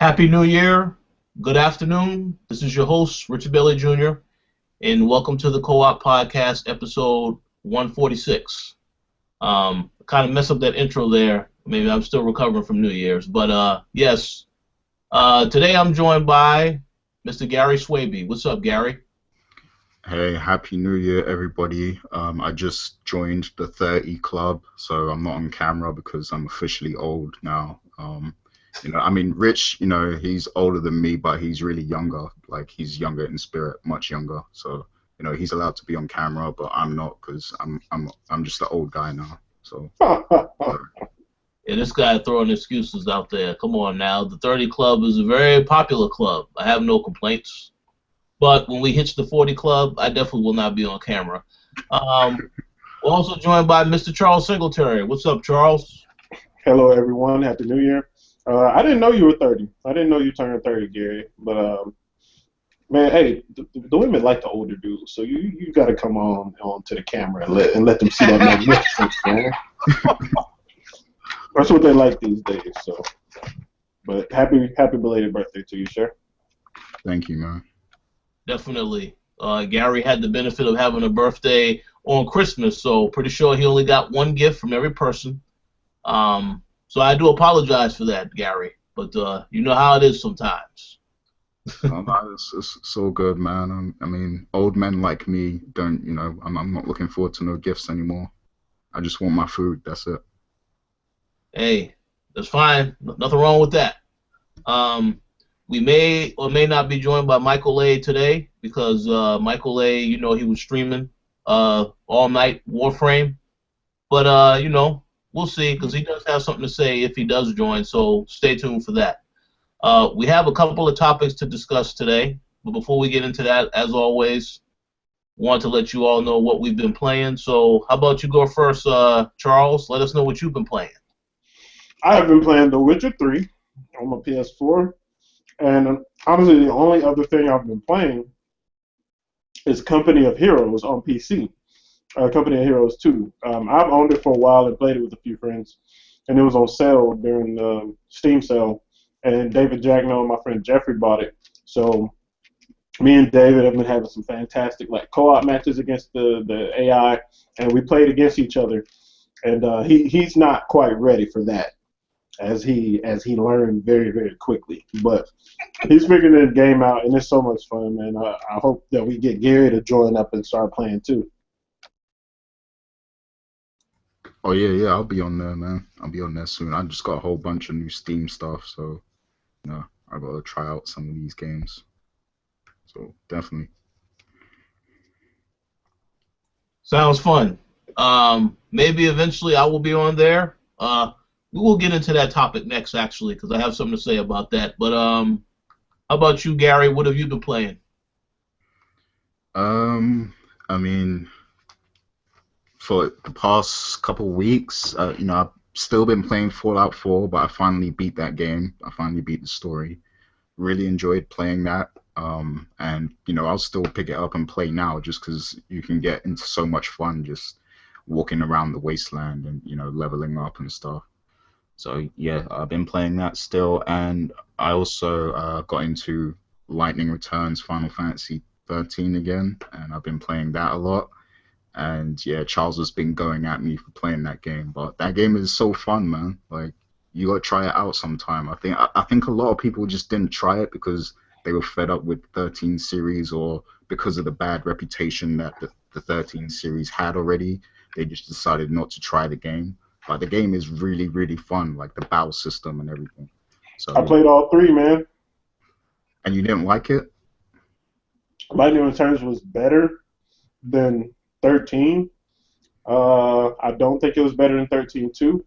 Happy New Year. Good afternoon. This is your host, Richard Bailey Jr., and welcome to the Co-op Podcast, episode 146. Kind of messed up that intro there. Maybe I'm still recovering from New Year's. But, yes, today I'm joined by Mr. Gary Swaby. What's up, Gary? Hey, Happy New Year, everybody. I just joined the 30 club, so I'm not on camera because I'm officially old now. Rich, he's older than me, but he's really younger. Like, he's younger in spirit, much younger. So, he's allowed to be on camera, but I'm not because I'm just the old guy now. So, Yeah, this guy throwing excuses out there. Come on now. The 30 Club is a very popular club. I have no complaints. But when we hit the 40 Club, I definitely will not be on camera. We're also joined by Mr. Charles Singletary. What's up, Charles? Hello, everyone. Happy New Year. I didn't know you were 30. I didn't know you turned 30, Gary. But, man, hey, the women like the older dudes, so you got to come on to the camera and let them see that magnificence, man. That's what they like these days. So, but happy belated birthday to you, sir. Thank you, man. Definitely. Gary had the benefit of having a birthday on Christmas, so pretty sure he only got one gift from every person. So I do apologize for that, Gary. But you know how it is sometimes. It's all good, man. I mean, old men like me don't, I'm not looking forward to no gifts anymore. I just want my food. That's it. Hey, that's fine. Nothing wrong with that. We may or may not be joined by Michael A today because Michael A, he was streaming all night Warframe. But, we'll see because he does have something to say if he does join, so stay tuned for that. We have a couple of topics to discuss today, but before we get into that, as always, want to let you all know what we've been playing. So how about you go first, Charles? Let us know what you've been playing. I have been playing The Witcher 3 on my PS4, and honestly, the only other thing I've been playing is Company of Heroes on PC. Company of Heroes 2. I've owned it for a while and played it with a few friends, and it was on sale during the Steam sale, and David Jackno and my friend Jeffrey bought it. So me and David have been having some fantastic co-op matches against the AI, and we played against each other, and he's not quite ready for that, as he learned very, very quickly. But he's figuring the game out, and it's so much fun, man. I hope that we get Gary to join up and start playing too. Oh, yeah, I'll be on there, man. I'll be on there soon. I just got a whole bunch of new Steam stuff, so, I got to try out some of these games. So, definitely. Sounds fun. Maybe eventually I will be on there. We will get into that topic next, actually, because I have something to say about that. But how about you, Gary? What have you been playing? I mean, for the past couple weeks, I've still been playing Fallout 4, but I finally beat that game. I finally beat the story. Really enjoyed playing that. And I'll still pick it up and play now just because you can get into so much fun just walking around the wasteland and, leveling up and stuff. So, yeah, I've been playing that still. And I also got into Lightning Returns Final Fantasy 13 again, and I've been playing that a lot. And yeah, Charles has been going at me for playing that game, but that game is so fun, man. Like, you gotta try it out sometime. I think a lot of people just didn't try it because they were fed up with 13 series or because of the bad reputation that the 13 series had already. They just decided not to try the game. But the game is really, really fun, like the battle system and everything. So I played all three, man. And you didn't like it? Lightning Returns was better than 13. I don't think it was better than 13-2.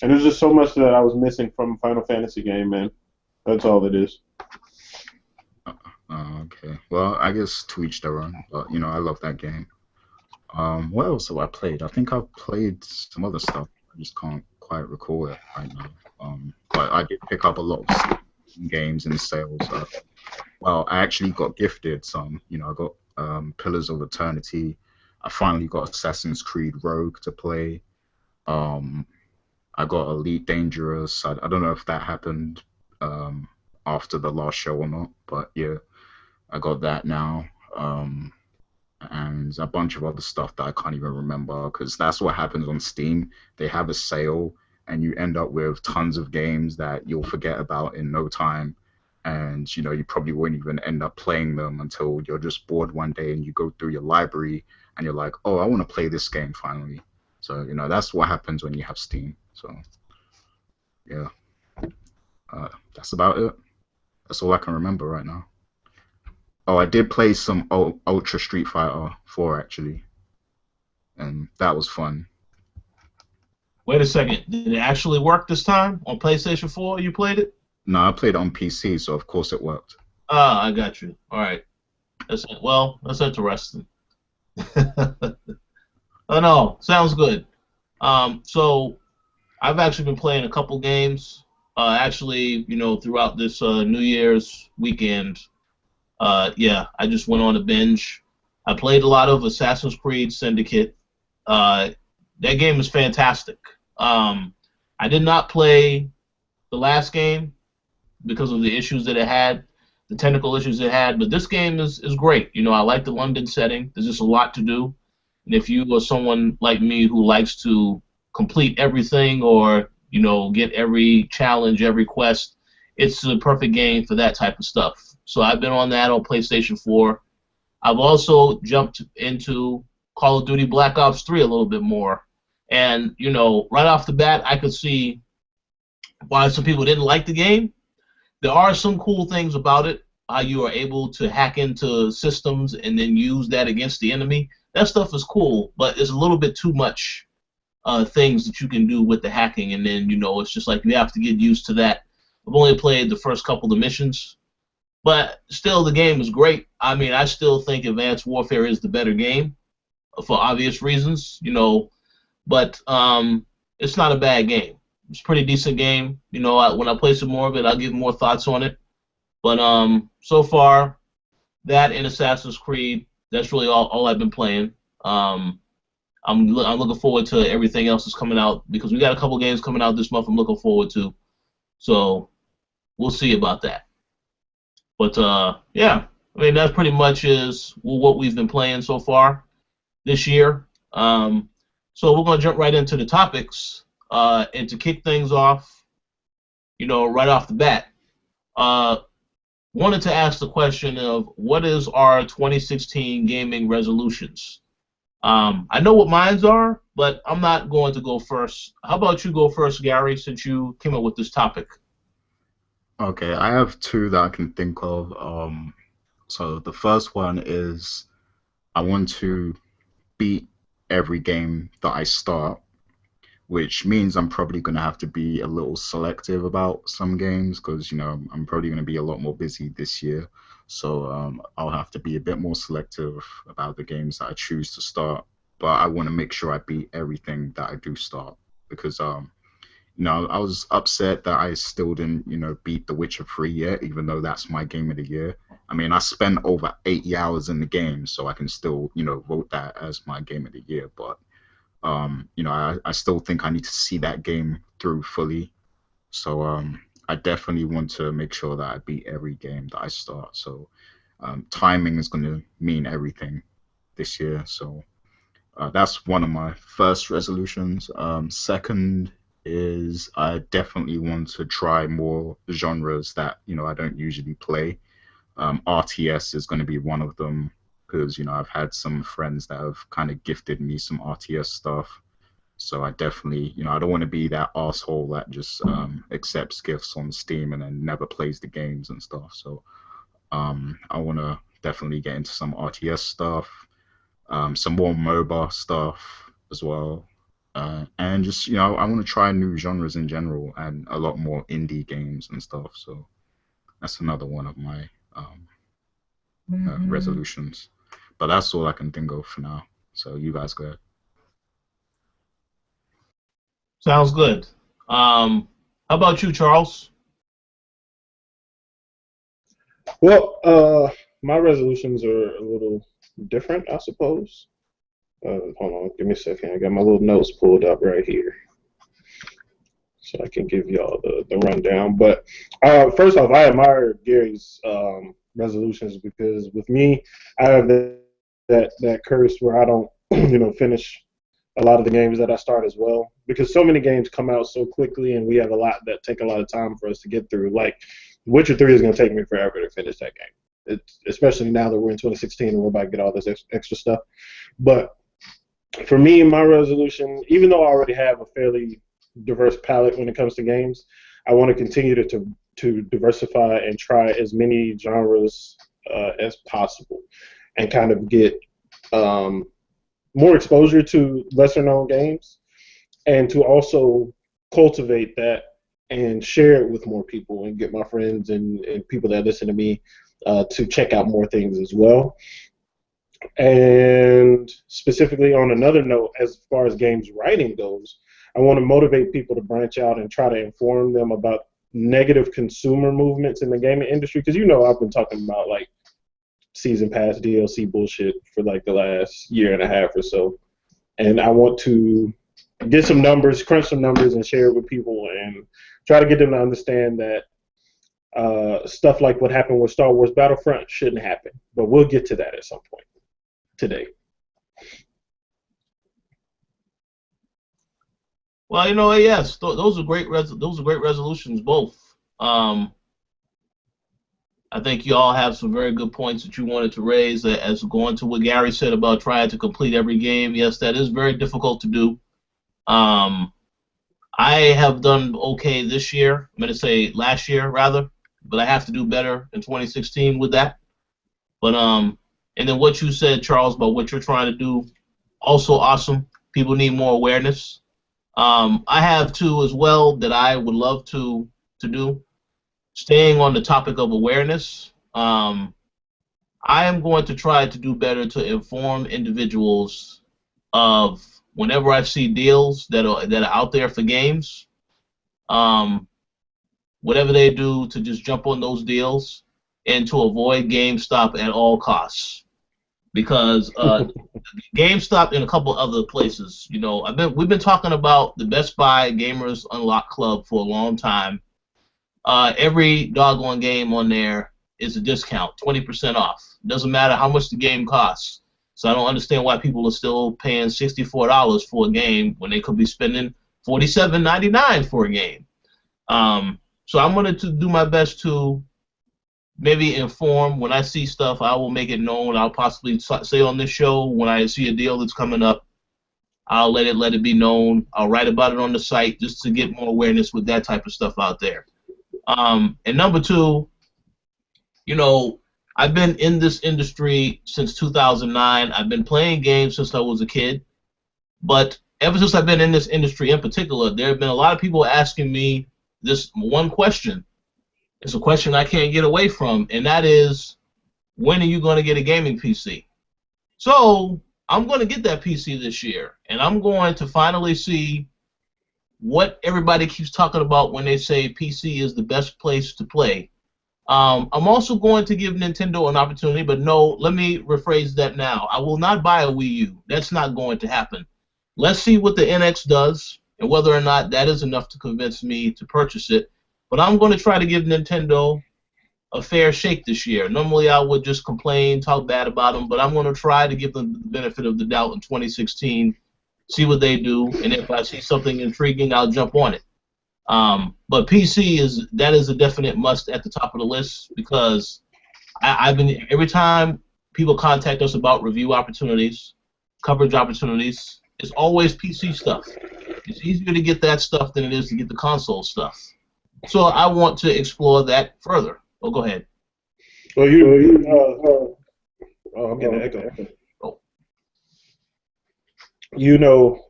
And there's just so much that I was missing from a Final Fantasy game, man. That's all it is. Okay. Well, I guess to each their own. But, I love that game. What else have I played? I think I've played some other stuff. I just can't quite recall it right now. But I did pick up a lot of games in sales. Well, I actually got gifted some. I got Pillars of Eternity. I finally got Assassin's Creed Rogue to play. I got Elite Dangerous. I don't know if that happened. after the last show or not. But yeah, I got that now. And a bunch of other stuff that I can't even remember because that's what happens on Steam. They have a sale and you end up with tons of games that you'll forget about in no time. And you probably won't even end up playing them until you're just bored one day and you go through your library and you're like, oh, I want to play this game finally. So, that's what happens when you have Steam. So, yeah, that's about it. That's all I can remember right now. Oh, I did play some Ultra Street Fighter 4 actually, and that was fun. Wait a second. Did it actually work this time on PlayStation 4? You played it? No, I played it on PC, so of course it worked. Ah, I got you. All right. That's interesting. Oh no, sounds good. So I've actually been playing a couple games. Actually, throughout this New Year's weekend. Yeah, I just went on a binge. I played a lot of Assassin's Creed Syndicate. That game is fantastic. I did not play the last game because of the issues that it had, the technical issues it had, but this game is great. I like the London setting. There's just a lot to do. And if you are someone like me who likes to complete everything or, get every challenge, every quest, it's the perfect game for that type of stuff. So I've been on that on PlayStation 4. I've also jumped into Call of Duty Black Ops 3 a little bit more. And, right off the bat, I could see why some people didn't like the game. There are some cool things about it. How you are able to hack into systems and then use that against the enemy. That stuff is cool, but it's a little bit too much things that you can do with the hacking. And then, it's just like you have to get used to that. I've only played the first couple of missions. But still, the game is great. I mean, I still think Advanced Warfare is the better game for obvious reasons, But it's not a bad game. It's a pretty decent game. When I play some more of it, I'll give more thoughts on it. But so far, that and Assassin's Creed, that's really all I've been playing. I'm looking forward to everything else that's coming out because we got a couple games coming out this month I'm looking forward to. So we'll see about that. But yeah, I mean that pretty much is what we've been playing so far this year. So we're gonna jump right into the topics, and to kick things off, right off the bat, wanted to ask the question of what is our 2016 gaming resolutions. I know what mine are, but I'm not going to go first. How about you go first, Gary, since you came up with this topic? Okay, I have two that I can think of. So the first one is I want to beat every game that I start, which means I'm probably going to have to be a little selective about some games because, I'm probably going to be a lot more busy this year. So I'll have to be a bit more selective about the games that I choose to start. But I want to make sure I beat everything that I do start because I was upset that I still didn't, beat The Witcher 3 yet, even though that's my game of the year. I mean, I spent over 80 hours in the game, so I can still, vote that as my game of the year. But, I still think I need to see that game through fully. So I definitely want to make sure that I beat every game that I start. So timing is going to mean everything this year. So that's one of my first resolutions. Second is I definitely want to try more genres that I don't usually play. RTS is going to be one of them because I've had some friends that have kind of gifted me some RTS stuff. So I definitely I don't want to be that asshole that just accepts gifts on Steam and then never plays the games and stuff. So I want to definitely get into some RTS stuff, some more MOBA stuff as well. And just I want to try new genres in general and a lot more indie games and stuff. So that's another one of my resolutions. But that's all I can think of for now. So you guys go ahead. Sounds good. How about you, Charles? Well, my resolutions are a little different, I suppose. Hold on, give me a second. I got my little notes pulled up right here. so I can give y'all the rundown. But first off, I admire Gary's resolutions because with me, I have that curse where I don't, finish a lot of the games that I start as well, because so many games come out so quickly, and we have a lot that take a lot of time for us to get through. Like Witcher 3 is going to take me forever to finish that game, especially now that we're in 2016 and we're about to get all this extra stuff. But for me, my resolution, even though I already have a fairly diverse palette when it comes to games, I want to continue to diversify and try as many genres as possible, and kind of get more exposure to lesser known games, and to also cultivate that and share it with more people and get my friends and people that listen to me to check out more things as well. And specifically on another note, as far as games writing goes, I want to motivate people to branch out and try to inform them about negative consumer movements in the gaming industry, because I've been talking about like season pass DLC bullshit for like the last year and a half or so, and I want to get some numbers, crunch some numbers, and share it with people, and try to get them to understand that stuff like what happened with Star Wars Battlefront shouldn't happen. But we'll get to that at some point today. Well, yes, those are great. Those are great resolutions, both. I think you all have some very good points that you wanted to raise. As going to what Gary said about trying to complete every game, yes, that is very difficult to do. I have done okay this year. I'm going to say last year, rather, but I have to do better in 2016 with that. But and then what you said, Charles, about what you're trying to do, also awesome. People need more awareness. I have two as well that I would love to do. Staying on the topic of awareness, I am going to try to do better to inform individuals of whenever I see deals that are out there for games, whatever they do to just jump on those deals and to avoid GameStop at all costs. Because GameStop and a couple other places, we've been talking about the Best Buy Gamers Unlock Club for a long time. Every doggone game on there is a discount, 20% off. Doesn't matter how much the game costs. So I don't understand why people are still paying $64 for a game when they could be spending $47.99 for a game. So I'm going to do my best to maybe inform. When I see stuff, I will make it known. I'll possibly say on this show when I see a deal that's coming up, I'll let it be known. I'll write about it on the site just to get more awareness with that type of stuff out there. And number two, I've been in this industry since 2009. I've been playing games since I was a kid. But ever since I've been in this industry in particular, there have been a lot of people asking me this one question. It's a question I can't get away from, and that is, when are you going to get a gaming PC? So I'm going to get that PC this year, and I'm going to finally see what everybody keeps talking about when they say PC is the best place to play. I'm also going to give Nintendo an opportunity, but no, let me rephrase that now. I will not buy a Wii U. That's not going to happen. Let's see what the NX does and whether or not that is enough to convince me to purchase it. But I'm going to try to give Nintendo a fair shake this year. Normally I would just complain, talk bad about them, but I'm going to try to give them the benefit of the doubt in 2016, see what they do, and if I see something intriguing, I'll jump on it. But PC is a definite must at the top of the list, because I've been, every time people contact us about review opportunities, coverage opportunities, it's always PC stuff. It's easier to get that stuff than it is to get the console stuff. So I want to explore that further. Oh, go ahead. Well, I'm getting an echo. Oh.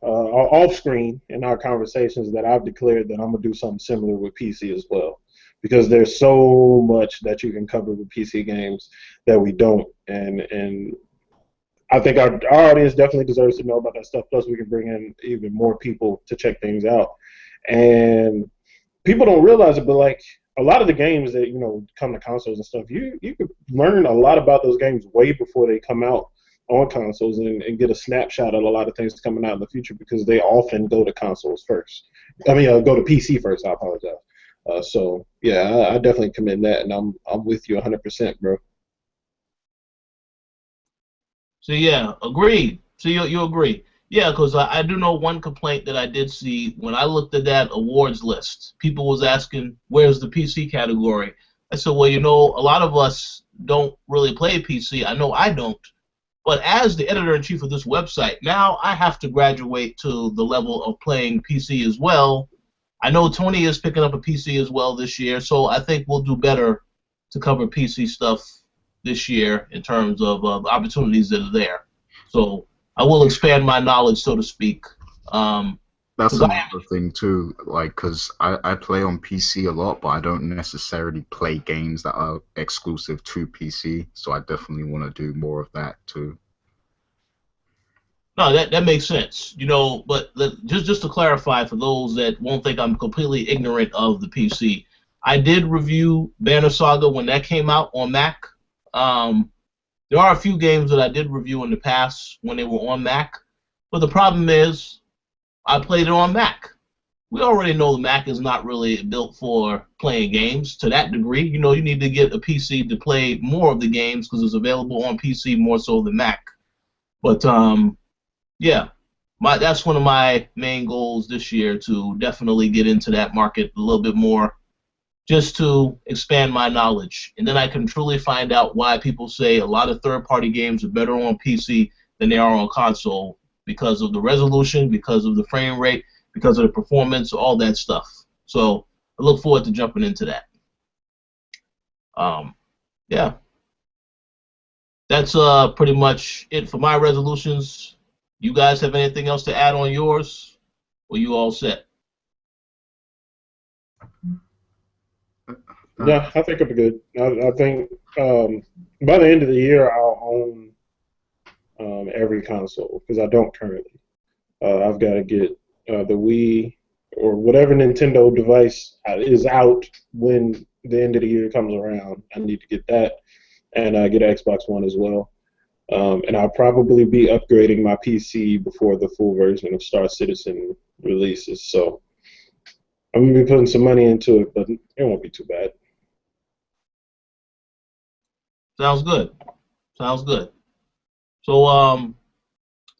Off screen in our conversations that I've declared that I'm gonna do something similar with PC as well, because there's so much that you can cover with PC games that we don't, and I think our audience definitely deserves to know about that stuff. Plus, we can bring in even more people to check things out, and people don't realize it, but like a lot of the games that come to consoles and stuff, you could learn a lot about those games way before they come out on consoles and get a snapshot of a lot of things coming out in the future because they often go to consoles first. I mean, go to PC first. I apologize. So yeah, I definitely commend that, and I'm with you 100%, bro. So yeah, agreed. So you agree? Yeah, because I do know one complaint that I did see when I looked at that awards list. People was asking, "Where's the PC category?" I said, "Well, a lot of us don't really play PC. I know I don't. But as the editor-in-chief of this website, now I have to graduate to the level of playing PC as well. I know Tony is picking up a PC as well this year, so I think we'll do better to cover PC stuff this year in terms of the opportunities that are there. So I will expand my knowledge, so to speak. That's 'Cause another thing too, like, because I play on PC a lot, but I don't necessarily play games that are exclusive to PC, so I definitely want to do more of that too. No, that makes sense. But just to clarify for those that won't think I'm completely ignorant of the PC, I did review Banner Saga when that came out on Mac. Um, there are a few games that I did review in the past when they were on Mac, but the problem is I played it on Mac. We already know the Mac is not really built for playing games to that degree. You need to get a PC to play more of the games because it's available on PC more so than Mac. But yeah, that's one of my main goals this year, to definitely get into that market a little bit more, just to expand my knowledge. And then I can truly find out why people say a lot of third-party games are better on PC than they are on console, because of the resolution, because of the frame rate, because of the performance, all that stuff. So I look forward to jumping into that. Yeah, that's pretty much it for my resolutions. You guys have anything else to add on yours? Or you all set? Yeah, I think it'll be good. I think by the end of the year, I'll own every console because I don't currently. I've got to get the Wii or whatever Nintendo device is out when the end of the year comes around. I need to get that and get an Xbox One as well. And I'll probably be upgrading my PC before the full version of Star Citizen releases. So I'm going to be putting some money into it, but it won't be too bad. Sounds good. Sounds good. So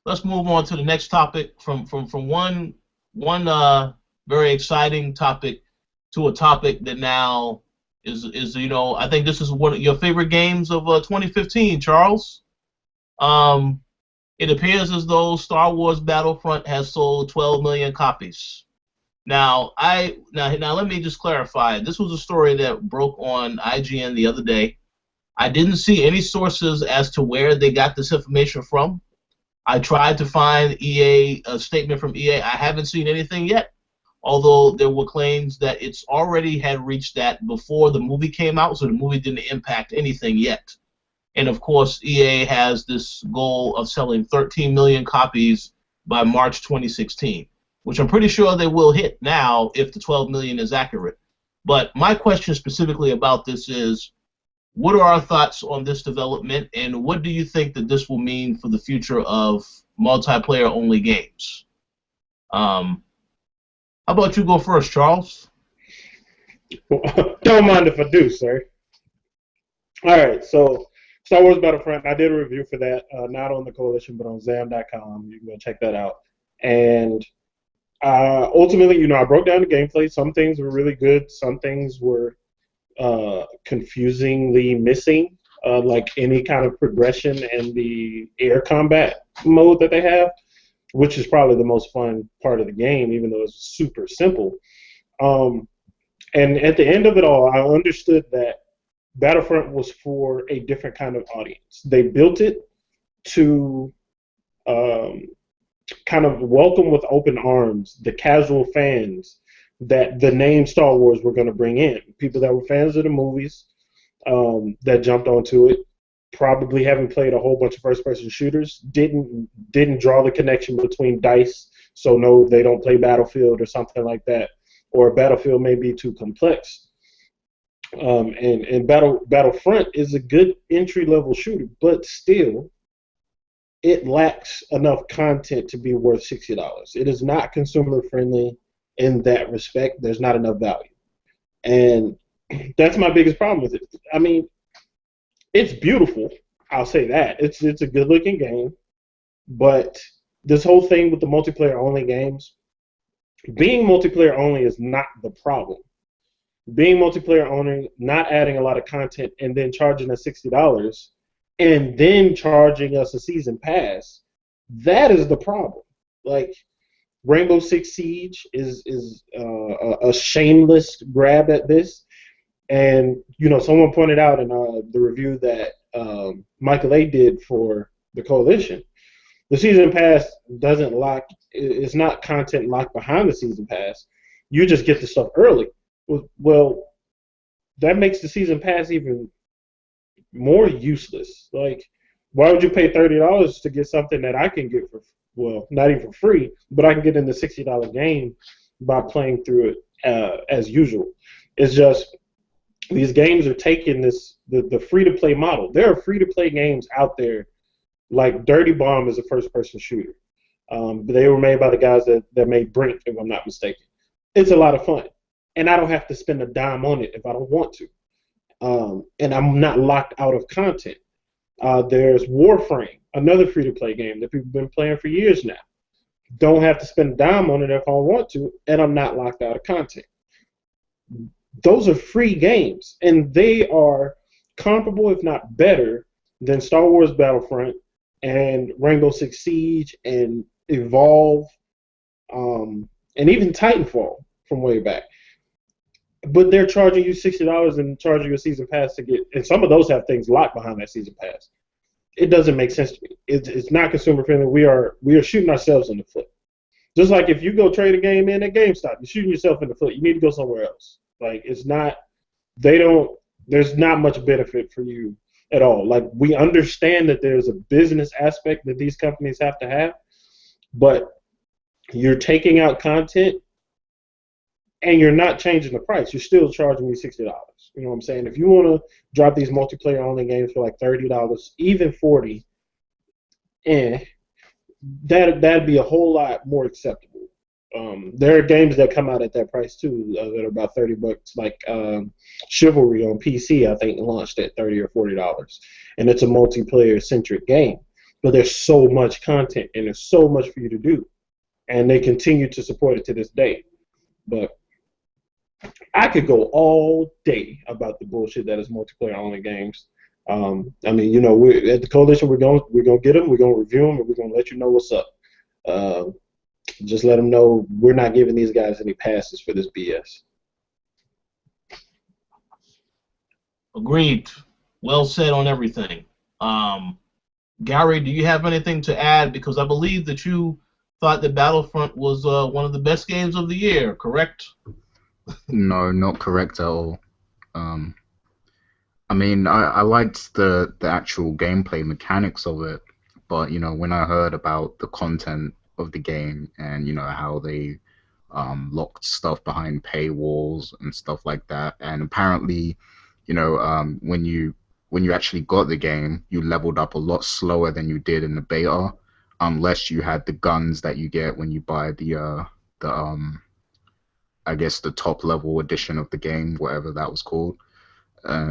let's move on to the next topic from one very exciting topic to a topic that now is I think this is one of your favorite games of 2015, Charles. It appears as though Star Wars Battlefront has sold 12 million copies. Now let me just clarify. This was a story that broke on IGN the other day. I didn't see any sources as to where they got this information from. I tried to find a statement from EA. I haven't seen anything yet, although there were claims that it's already had reached that before the movie came out, so the movie didn't impact anything yet. And of course, EA has this goal of selling 13 million copies by March 2016, which I'm pretty sure they will hit now if the 12 million is accurate. But my question specifically about this is, what are our thoughts on this development, and what do you think that this will mean for the future of multiplayer-only games? How about you go first, Charles? Don't mind if I do, sir. All right, so Star Wars Battlefront, I did a review for that, not on the Coalition, but on Zam.com. You can go check that out. And ultimately, I broke down the gameplay. Some things were really good. Some things were confusingly missing, like any kind of progression in the air combat mode that they have, which is probably the most fun part of the game, even though it's super simple. And at the end of it all, I understood that Battlefront was for a different kind of audience. They built it to kind of welcome with open arms the casual fans that the name Star Wars were going to bring in. People that were fans of the movies that jumped onto it, probably haven't played a whole bunch of first-person shooters, didn't draw the connection between DICE, so no, they don't play Battlefield or something like that, or Battlefield may be too complex. And Battlefront is a good entry-level shooter, but still, it lacks enough content to be worth $60. It is not consumer friendly in that respect. There's not enough value, and that's my biggest problem with it. I mean, it's beautiful. I'll say that it's a good looking game, but this whole thing with the multiplayer only games, being multiplayer only is not the problem. Being multiplayer only, not adding a lot of content, and then charging us $60, and then charging us a season pass, that is the problem. Like Rainbow Six Siege is a shameless grab at this, and someone pointed out in the review that Michael A did for the Coalition, the season pass doesn't lock. It's not content locked behind the season pass. You just get the stuff early. Well, that makes the season pass even more useless. Like, why would you pay $30 to get something that I can get for, well, not even for free, but I can get in the $60 game by playing through it as usual? It's just these games are taking the free-to-play model. There are free-to-play games out there, like Dirty Bomb is a first-person shooter. They were made by the guys that made Brink, if I'm not mistaken. It's a lot of fun, and I don't have to spend a dime on it if I don't want to. And I'm not locked out of content. There's Warframe, another free-to-play game that people have been playing for years now. Don't have to spend a dime on it if I want to, and I'm not locked out of content. Those are free games, and they are comparable, if not better, than Star Wars Battlefront and Rainbow Six Siege and Evolve, and even Titanfall from way back. But they're charging you $60 and charging you a season pass to get, and some of those have things locked behind that season pass. It doesn't make sense to me. It's not consumer friendly. We are shooting ourselves in the foot. Just like if you go trade a game in at GameStop, you're shooting yourself in the foot. You need to go somewhere else. Like, it's not, there's not much benefit for you at all. Like, we understand that there's a business aspect that these companies have to have, but you're taking out content and you're not changing the price. You're still charging me $60. You know what I'm saying? If you want to drop these multiplayer only games for like $30, even $40, that'd be a whole lot more acceptable. There are games that come out at that price too that are about $30, like Chivalry on PC. I think launched at $30 or $40, and it's a multiplayer centric game. But there's so much content and there's so much for you to do, and they continue to support it to this day. But I could go all day about the bullshit that is multiplayer only games. I mean, we're at the Coalition. We're gonna get them. We're gonna review them, and we're gonna let you know what's up. Just let them know we're not giving these guys any passes for this BS. Agreed. Well said on everything. Gary, do you have anything to add? Because I believe that you thought that Battlefront was one of the best games of the year, correct? No, not correct at all. I mean, I liked the actual gameplay mechanics of it, but when I heard about the content of the game and how they locked stuff behind paywalls and stuff like that, and apparently, when you actually got the game, you leveled up a lot slower than you did in the beta, unless you had the guns that you get when you buy the I guess the top level edition of the game, whatever that was called.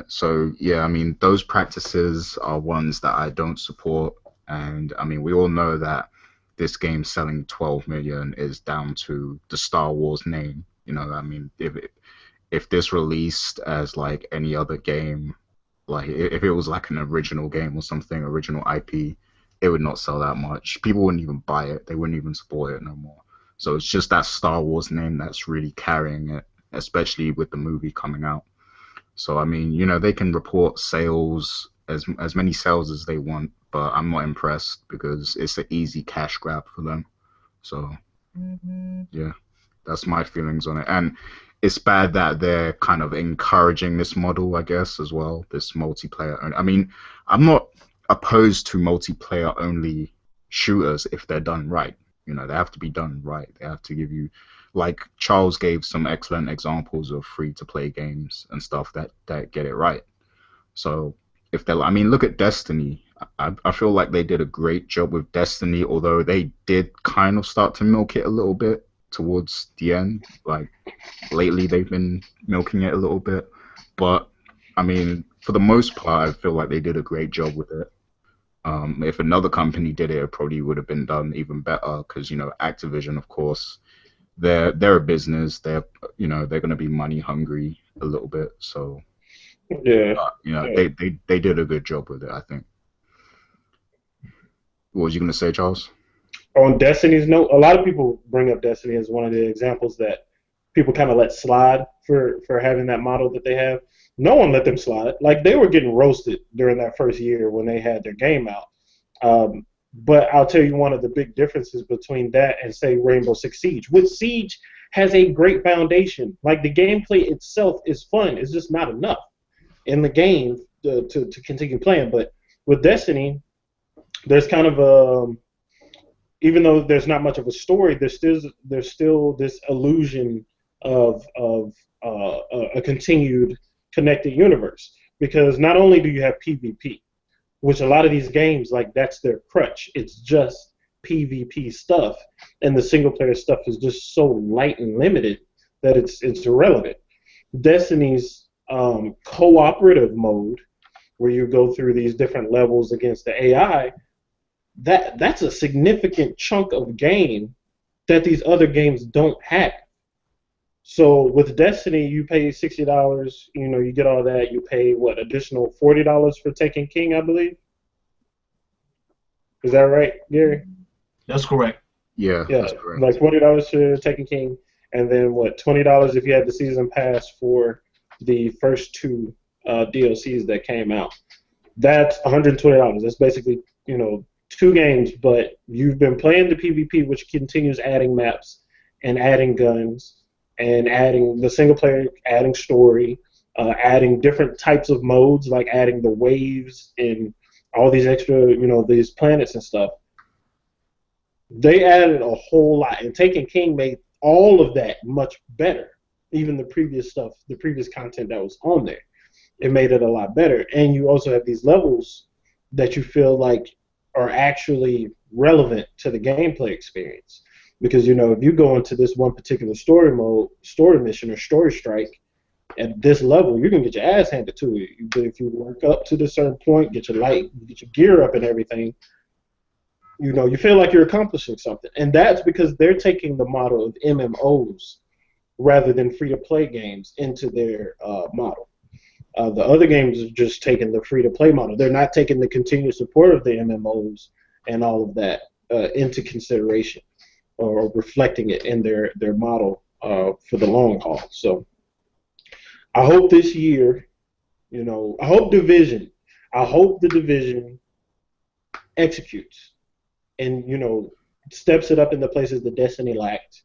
So yeah, I mean, those practices are ones that I don't support, and I mean, we all know that this game selling 12 million is down to the Star Wars name. I mean, if this released as like any other game, like if it was like an original game or something, original IP, it would not sell that much. People wouldn't even buy it. They wouldn't even support it no more. So it's just that Star Wars name that's really carrying it, especially with the movie coming out. So I mean, they can report sales as many sales as they want, but I'm not impressed because it's an easy cash grab for them. So yeah, that's my feelings on it. And it's bad that they're kind of encouraging this model, I guess, as well, this multiplayer. I mean, I'm not opposed to multiplayer only shooters if they're done right. They have to be done right. They have to give you, like Charles gave some excellent examples of free-to-play games and stuff that get it right. So if they're, I mean, look at Destiny. I feel like they did a great job with Destiny, although they did kind of start to milk it a little bit towards the end. Like lately, they've been milking it a little bit, but I mean, for the most part, I feel like they did a great job with it. If another company did it, it probably would have been done even better because Activision, of course, they're a business. They're going to be money hungry a little bit. So Yeah. they did a good job with it, I think. What was you going to say, Charles? On Destiny's note, a lot of people bring up Destiny as one of the examples that people kind of let slide for having that model that they have. No one let them slide. Like, they were getting roasted during that first year when they had their game out. But I'll tell you one of the big differences between that and, say, Rainbow Six Siege. With Siege has a great foundation. Like, the gameplay itself is fun. It's just not enough in the game to continue playing. But with Destiny, there's kind of even though there's not much of a story, there's still this illusion of a continued connected universe, because not only do you have PvP, which a lot of these games, like, that's their crutch. It's just PvP stuff, and the single player stuff is just so light and limited that it's irrelevant. Destiny's cooperative mode, where you go through these different levels against the AI, that's a significant chunk of game that these other games don't have. So with Destiny, you pay $60, you get all that. You pay additional $40 for Taken King, I believe. Is that right, Gary? That's correct. Yeah, that's correct. Like $40 for Taken King, and then $20 if you had the season pass for the first two DLCs that came out. That's $120. That's basically two games, but you've been playing the PvP, which continues adding maps and adding guns and adding the single player, adding story, adding different types of modes, like adding the waves and all these extra, these planets and stuff. They added a whole lot, and Taken King made all of that much better. Even the previous stuff, the previous content that was on there, it made it a lot better. And you also have these levels that you feel like are actually relevant to the gameplay experience. Because, if you go into this one particular story mission, or story strike, at this level, you're going to get your ass handed to you. But if you work up to this certain point, get your gear up and everything, you feel like you're accomplishing something. And that's because they're taking the model of MMOs rather than free-to-play games into their model. The other games are just taking the free-to-play model. They're not taking the continued support of the MMOs and all of that into consideration, or reflecting it in their model for the long haul. So I hope this year, I hope the Division executes and, steps it up in the places that Destiny lacked.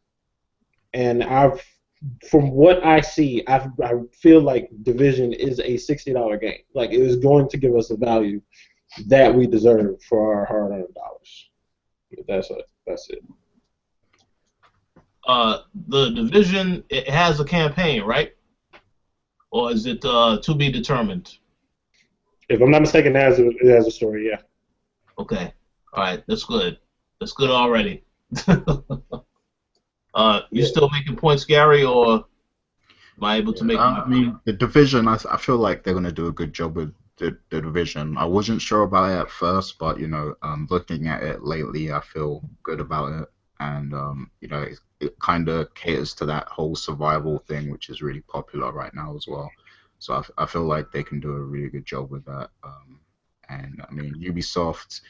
And from what I see, I feel like Division is a $60 game. Like, it is going to give us the value that we deserve for our hard-earned dollars. That's it. The Division, it has a campaign, right? Or is it to be determined? If I'm not mistaken, it has a story, yeah. Okay. All right. That's good. That's good already. You still making points, Gary, or am I able to make? I mean, the Division. I feel like they're gonna do a good job with the Division. I wasn't sure about it at first, but looking at it lately, I feel good about it, and it kind of caters to that whole survival thing, which is really popular right now as well. So I feel like they can do a really good job with that. And I mean, Ubisoft,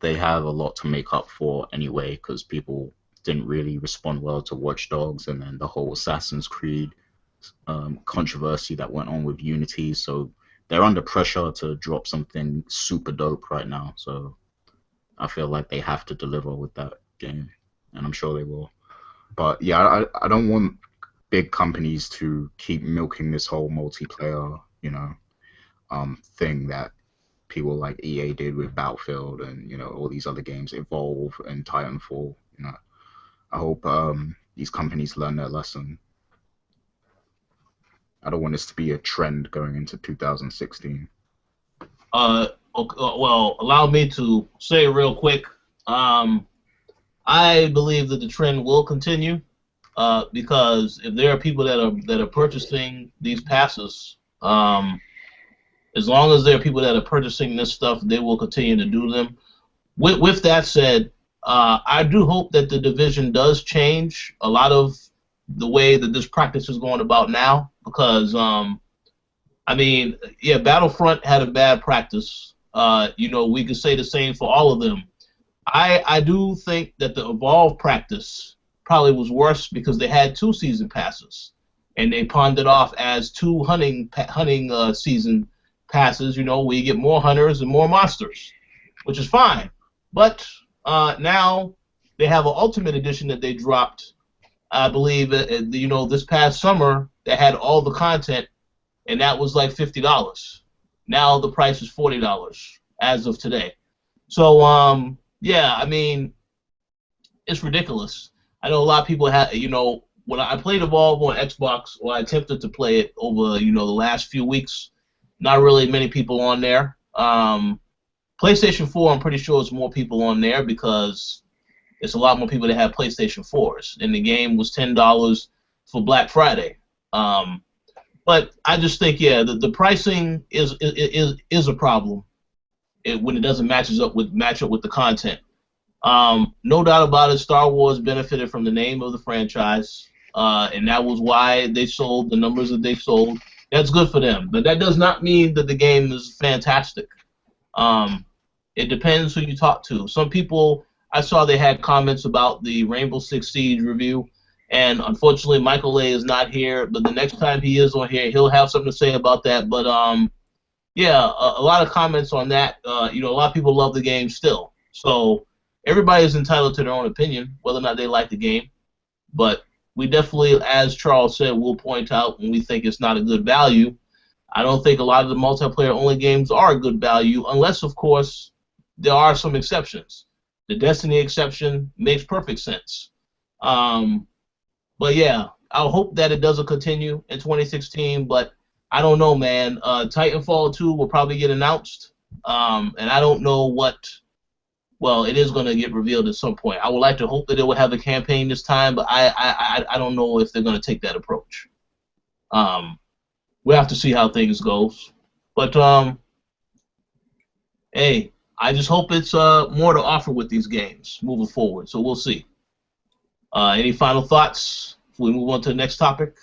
they have a lot to make up for anyway, because people didn't really respond well to Watch Dogs, and then the whole Assassin's Creed controversy that went on with Unity. So they're under pressure to drop something super dope right now. So I feel like they have to deliver with that game, and I'm sure they will. But yeah, I don't want big companies to keep milking this whole multiplayer, thing that people like EA did with Battlefield and all these other games, Evolve and Titanfall. I hope these companies learn their lesson. I don't want this to be a trend going into 2016. Okay, well, allow me to say real quick. I believe that the trend will continue because if there are people that are purchasing these passes, as long as there are people that are purchasing this stuff, they will continue to do them. With that said, I do hope that the division does change a lot of the way that this practice is going about now because I mean, yeah, Battlefront had a bad practice. We could say the same for all of them. I do think that the Evolve practice probably was worse because they had 2 season passes, and they pawned it off as 2 hunting season passes. Where you get more hunters and more monsters, which is fine. But now they have an Ultimate Edition that they dropped. I believe this past summer that had all the content, and that was like $50. Now the price is $40 as of today. So yeah, I mean, it's ridiculous. I know a lot of people have, when I played Evolve on Xbox, or I attempted to play it over, the last few weeks, not really many people on there. PlayStation 4, I'm pretty sure it's more people on there because it's a lot more people that have PlayStation 4s, and the game was $10 for Black Friday. But I just think, yeah, the pricing is a problem when it doesn't match up with the content. No doubt about it, Star Wars benefited from the name of the franchise, and that was why they sold the numbers that they sold. That's good for them, but that does not mean that the game is fantastic. It depends who you talk to. Some people, I saw they had comments about the Rainbow Six Siege review, and unfortunately Michael A. is not here, but the next time he is on here, he'll have something to say about that. But yeah, a lot of comments on that. A lot of people love the game still. So everybody is entitled to their own opinion, whether or not they like the game. But we definitely, as Charles said, will point out when we think it's not a good value. I don't think a lot of the multiplayer-only games are a good value, unless, of course, there are some exceptions. The Destiny exception makes perfect sense. But yeah, I hope that it doesn't continue in 2016, but I don't know, man. Titanfall 2 will probably get announced, and I don't know what. Well, it is going to get revealed at some point. I would like to hope that it will have a campaign this time, but I don't know if they're going to take that approach. We'll have to see how things goes. But hey, I just hope it's more to offer with these games moving forward. So we'll see. Any final thoughts before we move on to the next topic?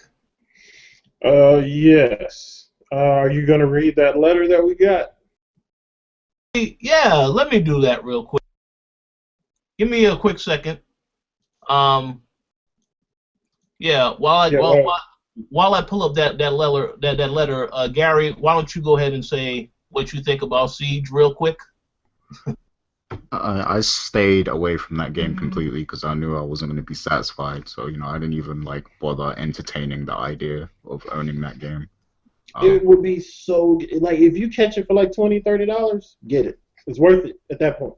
Yes. Are you going to read that letter that we got? Yeah, let me do that real quick. Give me a quick second. Yeah, while I pull up that letter, Gary, why don't you go ahead and say what you think about Siege real quick? I stayed away from that game completely because I knew I wasn't going to be satisfied. So I didn't even bother entertaining the idea of owning that game. It would be so if you catch it for $20-$30, get it. It's worth it at that point.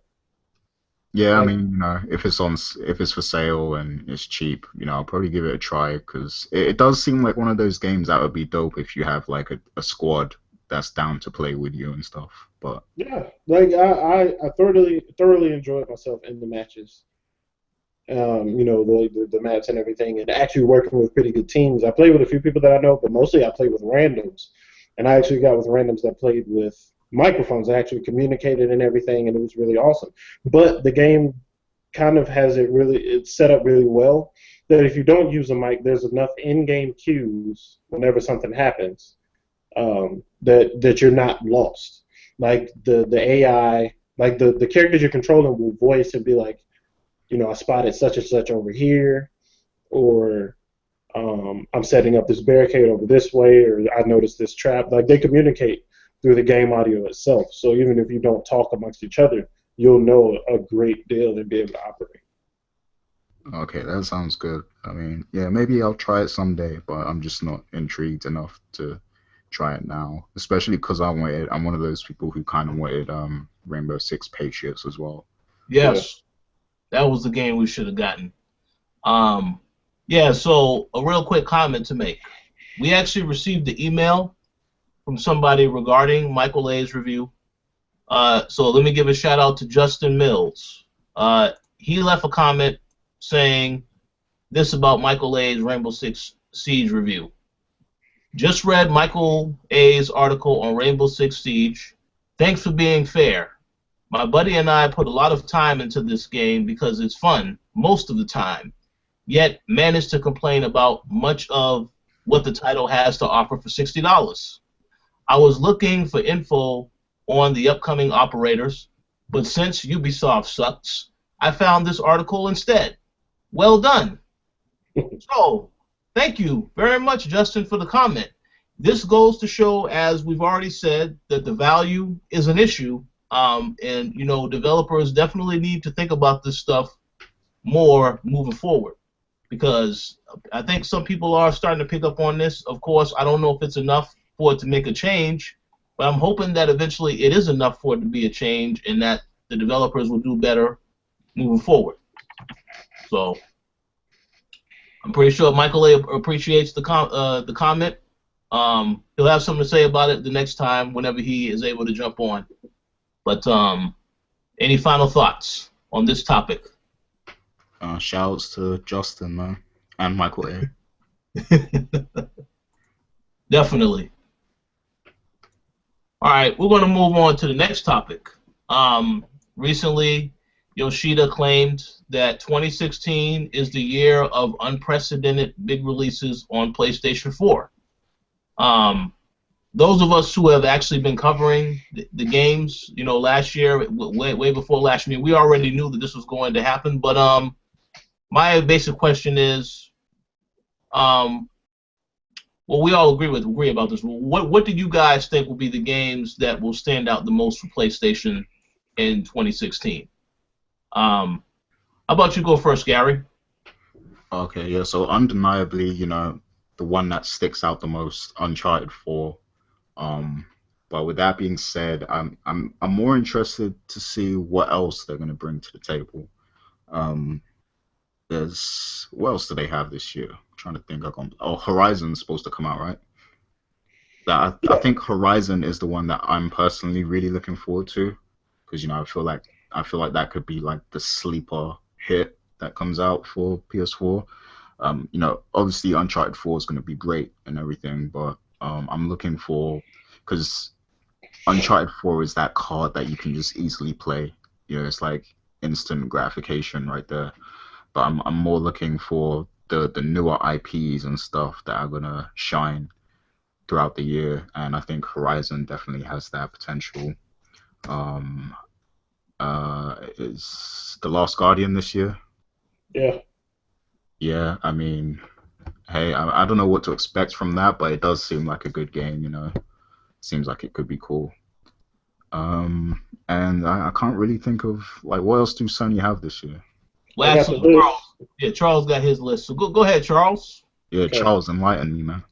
Yeah, I mean, if it's for sale and it's cheap, I'll probably give it a try because it does seem like one of those games that would be dope if you have a squad that's down to play with you and stuff. But yeah, I thoroughly enjoyed myself in the matches. The maps and everything, and actually working with pretty good teams. I played with a few people that I know, but mostly I played with randoms, and I actually got with randoms that played with microphones. I actually communicated and everything, and it was really awesome. But the game kind of has it's set up really well that if you don't use a mic, there's enough in-game cues whenever something happens that you're not lost. Like the AI, like the characters you're controlling will voice and be like, I spotted such and such over here, or I'm setting up this barricade over this way, or I noticed this trap. Like they communicate through the game audio itself. So even if you don't talk amongst each other, you'll know a great deal and be able to operate. Okay, that sounds good. I mean, yeah, maybe I'll try it someday, but I'm just not intrigued enough to try it now. Especially because I'm one of those people who kind of wanted Rainbow Six Patriots as well. Yes. That was the game we should have gotten. Yeah, so a real quick comment to make. We actually received the email from somebody regarding Michael A's review, So let me give a shout out to Justin Mills. He left a comment saying this about Michael A's Rainbow Six Siege review. Just read Michael A's article on Rainbow Six Siege. Thanks for being fair. My buddy and I put a lot of time into this game because it's fun most of the time, yet managed to complain about much of what the title has to offer for $60. I was looking for info on the upcoming operators, but since Ubisoft sucks, I found this article instead. Well done. So, thank you very much, Justin, for the comment. This goes to show, as we've already said, that the value is an issue, and you know, developers definitely need to think about this stuff more moving forward, because I think some people are starting to pick up on this. Of course, I don't know if it's enough for it to make a change, but I'm hoping that eventually it is enough for it to be a change, and that the developers will do better moving forward. So I'm pretty sure Michael A. appreciates the comment. He'll have something to say about it the next time whenever he is able to jump on. But any final thoughts on this topic? Shouts to Justin, man, and Michael A. Definitely. All right, we're going to move on to the next topic. Recently, Yoshida claimed that 2016 is the year of unprecedented big releases on PlayStation 4. Those of us who have actually been covering the games, you know, last year, way before last year, we already knew that this was going to happen. But my basic question is, well, we all agree about this. What do you guys think will be the games that will stand out the most for PlayStation in 2016? How about you go first, Gary? Okay, yeah. So undeniably, you know, the one that sticks out the most, Uncharted 4. But with that being said, I'm more interested to see what else they're gonna bring to the table. There's what else do they have this year? I'm trying to think. Horizon's supposed to come out, right? I think Horizon is the one that I'm personally really looking forward to, because you know I feel like that could be like the sleeper hit that comes out for PS4. You know, obviously Uncharted 4 is going to be great and everything, but I'm looking for, because Uncharted 4 is that card that you can just easily play. You know, it's like instant gratification right there. But I'm more looking for the newer IPs and stuff that are gonna shine throughout the year, and I think Horizon definitely has that potential. Is The Last Guardian this year? Yeah. Yeah, I mean, hey, I don't know what to expect from that, but it does seem like a good game, you know. Seems like it could be cool. And I can't really think of, like, what else do Sony have this year? Lastly, Charles got his list. So go ahead, Charles. Yeah, Okay. Charles, enlighten me, man.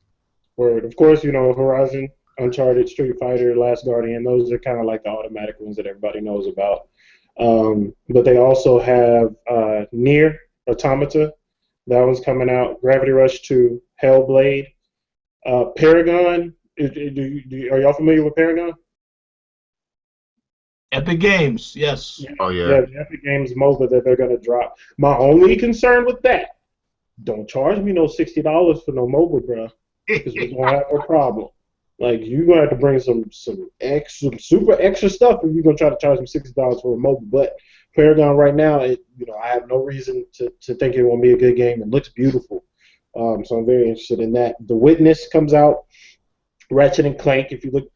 Word. Of course, you know, Horizon, Uncharted, Street Fighter, Last Guardian, those are kind of like the automatic ones that everybody knows about. But they also have Nier Automata. That one's coming out. Gravity Rush 2, Hellblade. Paragon. Are y'all familiar with Paragon? Epic Games, yes. Oh, yeah. Yeah, the Epic Games MOBA that they're going to drop. My only concern with that, don't charge me no $60 for no MOBA, bro, because we're going to have a problem. Like, you're going to have to bring some super extra stuff if you're going to try to charge me $60 for a MOBA. But Paragon right now, I have no reason to think it won't be a good game. It looks beautiful. So I'm very interested in that. The Witness comes out. Ratchet and Clank, if you look,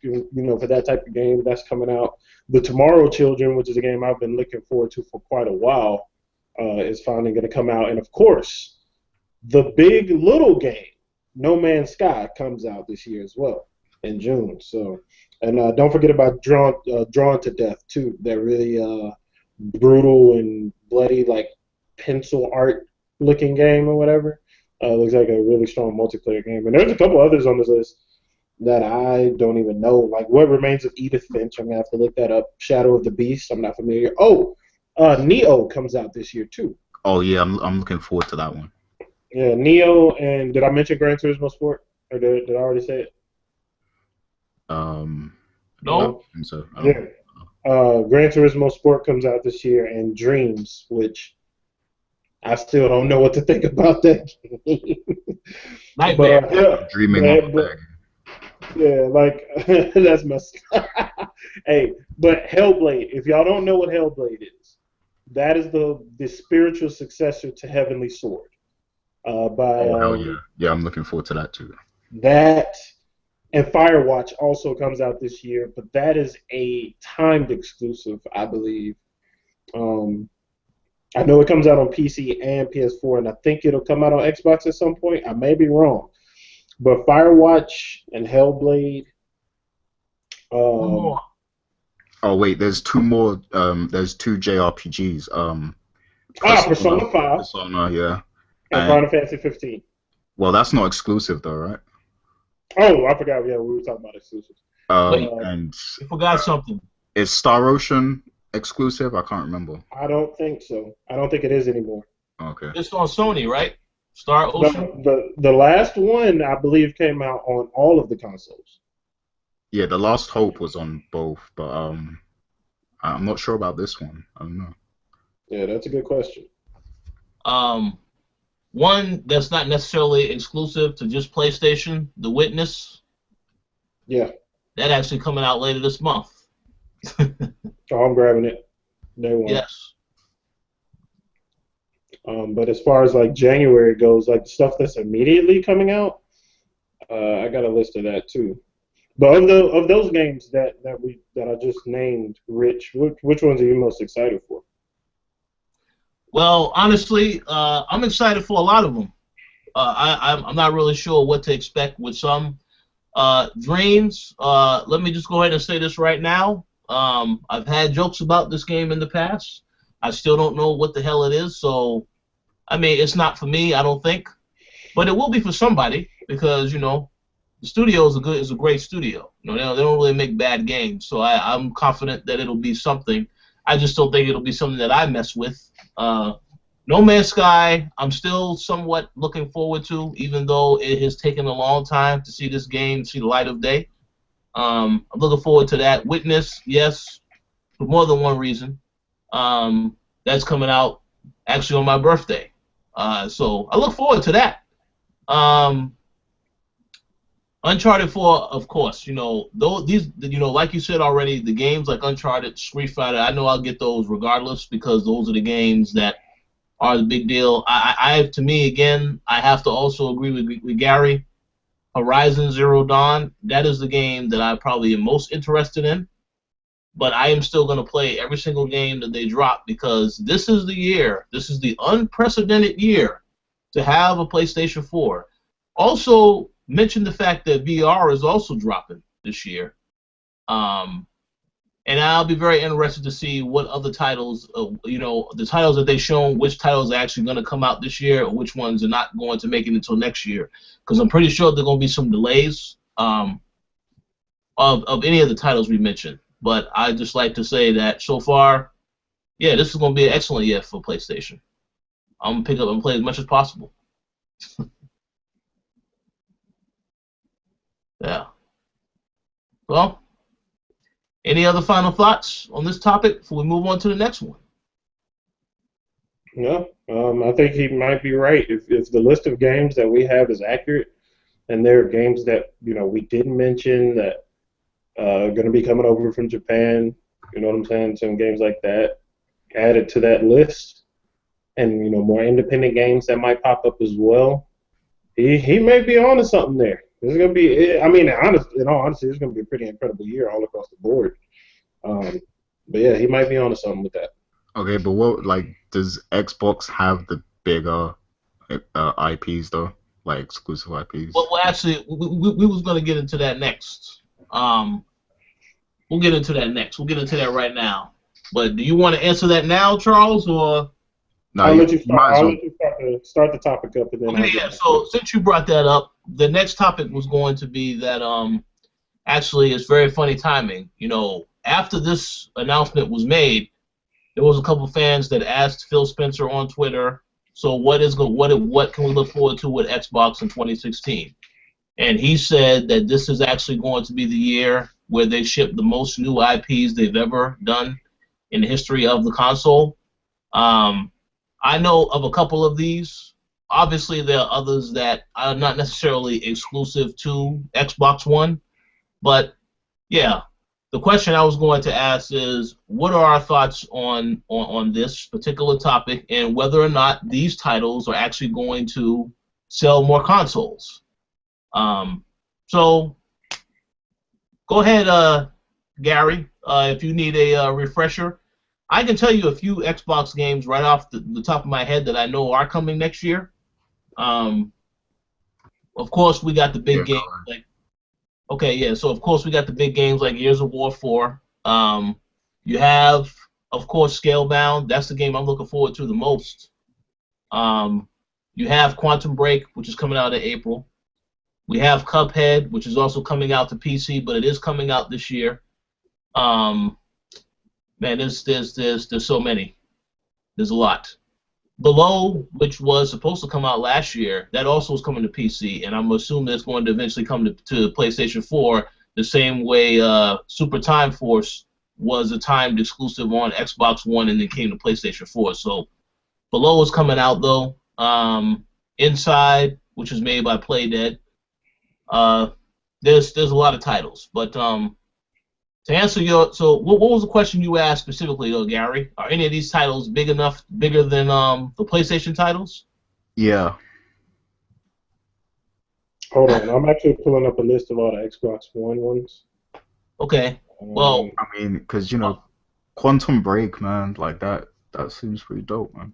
for that type of game, that's coming out. The Tomorrow Children, which is a game I've been looking forward to for quite a while, is finally going to come out. And of course, the big little game, No Man's Sky, comes out this year as well in June. So, and don't forget about Drawn to Death too. That really brutal and bloody, like pencil art looking game or whatever. Looks like a really strong multiplayer game. And there's a couple others on this list that I don't even know. Like What Remains of Edith Finch, I'm gonna have to look that up. Shadow of the Beast, I'm not familiar. Neo comes out this year too. Oh yeah, I'm looking forward to that one. Yeah, Neo, and did I mention Gran Turismo Sport? Or did I already say it? No. I don't think so. Gran Turismo Sport comes out this year, and Dreams, which I still don't know what to think about that game. Nightmare. Dreaming of but yeah, like that's my. Hey, but Hellblade. If y'all don't know what Hellblade is, that is the spiritual successor to Heavenly Sword. By Oh hell yeah, yeah, I'm looking forward to that too. that. And Firewatch also comes out this year, but that is a timed exclusive, I believe. I know it comes out on PC and PS4, and I think it'll come out on Xbox at some point. I may be wrong. But Firewatch and Hellblade. One more. Oh wait, there's two more. There's two JRPGs. Persona 5 Persona, yeah. and Final Fantasy 15. Well, that's not exclusive though, right? Oh, I forgot. Yeah, we were talking about exclusives. Wait, And you forgot something. is Star Ocean exclusive? I can't remember. I don't think so. I don't think it is anymore. Okay. It's on Sony, right? Star Ocean. The last one, I believe, came out on all of the consoles. Yeah, The Last Hope was on both, but I'm not sure about this one. I don't know. Yeah, that's a good question. One that's not necessarily exclusive to just PlayStation, The Witness. Yeah. That actually coming out later this month. Oh, I'm grabbing it. Day one. Yes. But as far as like January goes, like the stuff that's immediately coming out, I got a list of that too. But of those games that I just named, Rich, which ones are you most excited for? Well, honestly, I'm excited for a lot of them. I'm not really sure what to expect with some. Dreams, let me just go ahead and say this right now. I've had jokes about this game in the past. I still don't know what the hell it is, so, I mean, it's not for me, I don't think. But it will be for somebody, because, you know, the studio is a great studio. You know, they don't really make bad games, so I'm confident that it'll be something. I just don't think it'll be something that I mess with. No Man's Sky, I'm still somewhat looking forward to, even though it has taken a long time to see this game see the light of day. I'm looking forward to that. Witness, yes, for more than one reason. That's coming out actually on my birthday. So I look forward to that. Uncharted 4, of course, you know, these, you know, like you said already, the games like Uncharted, Street Fighter, I know I'll get those regardless, because those are the games that are the big deal. To me, again, I have to also agree with Gary. Horizon Zero Dawn, that is the game that I probably am most interested in, but I am still going to play every single game that they drop, because this is the year, this is the unprecedented year to have a PlayStation 4. Also, mention the fact that VR is also dropping this year. And I'll be very interested to see what other titles, you know, the titles that they've shown, which titles are actually going to come out this year, or which ones are not going to make it until next year. Because I'm pretty sure there are going to be some delays of any of the titles we mentioned. But I just like to say that so far, yeah, this is going to be an excellent year for PlayStation. I'm going to pick up and play as much as possible. Yeah. Well, any other final thoughts on this topic before we move on to the next one? No, I think he might be right. If the list of games that we have is accurate, and there are games that, you know, we didn't mention that are going to be coming over from Japan, you know what I'm saying? Some games like that added to that list, and, you know, more independent games that might pop up as well. He may be onto something there. This is going to be, I mean, in all honesty, it's going to be a pretty incredible year all across the board. But yeah, he might be onto something with that. Okay, but what, like, does Xbox have the bigger IPs though, like exclusive IPs? Well, actually, we was going to get into that next. We'll get into that next. We'll get into that right now. But do you want to answer that now, Charles, or? No, I'll let you start the topic up, and then. Okay, yeah. So since you brought that up, the next topic was going to be that actually it's very funny timing. You know, after this announcement was made, there was a couple fans that asked Phil Spencer on Twitter, so what can we look forward to with Xbox in 2016? and he said that this is actually going to be the year where they ship the most new IPs they've ever done in the history of the console. I know of a couple of these. Obviously, there are others that are not necessarily exclusive to Xbox One, but yeah. The question I was going to ask is, what are our thoughts on this particular topic and whether or not these titles are actually going to sell more consoles? So go ahead, Gary, if you need a refresher. I can tell you a few Xbox games right off the top of my head that I know are coming next year. Of course, we got the big games like. Okay, yeah. So of course we got the big games like Gears of War 4. You have, of course, Scalebound. That's the game I'm looking forward to the most. You have Quantum Break, which is coming out in April. We have Cuphead, which is also coming out to PC, but it is coming out this year. Man, there's so many. There's a lot. Below, which was supposed to come out last year, that also is coming to PC, and I'm assuming it's going to eventually come to PlayStation 4 the same way Super Time Force was a timed exclusive on Xbox One and then came to PlayStation 4. So Below is coming out though. Inside, which is made by Playdead. There's a lot of titles, but to answer what was the question you asked specifically, though, Gary? Are any of these titles bigger than the PlayStation titles? Yeah. Hold on, I'm actually pulling up a list of all the Xbox One ones. Okay. Well, I mean, because Quantum Break, man, like that seems pretty dope, man.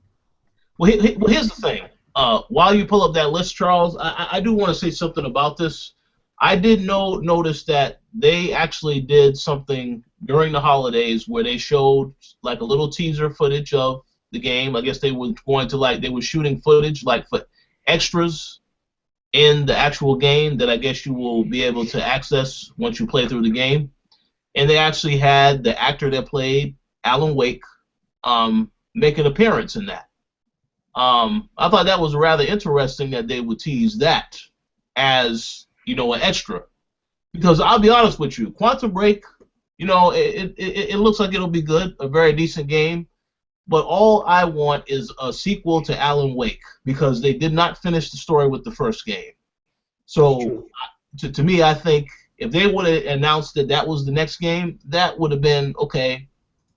Well, here's the thing. While you pull up that list, Charles, I do want to say something about this. I did notice that they actually did something during the holidays where they showed like a little teaser footage of the game. I guess they were they were shooting footage like for extras in the actual game that I guess you will be able to access once you play through the game. And they actually had the actor that played Alan Wake make an appearance in that. I thought that was rather interesting that they would tease that as an extra, because I'll be honest with you, Quantum Break, it looks like it'll be good, a very decent game, but all I want is a sequel to Alan Wake because they did not finish the story with the first game. So to me, I think if they would have announced that was the next game, that would have been okay.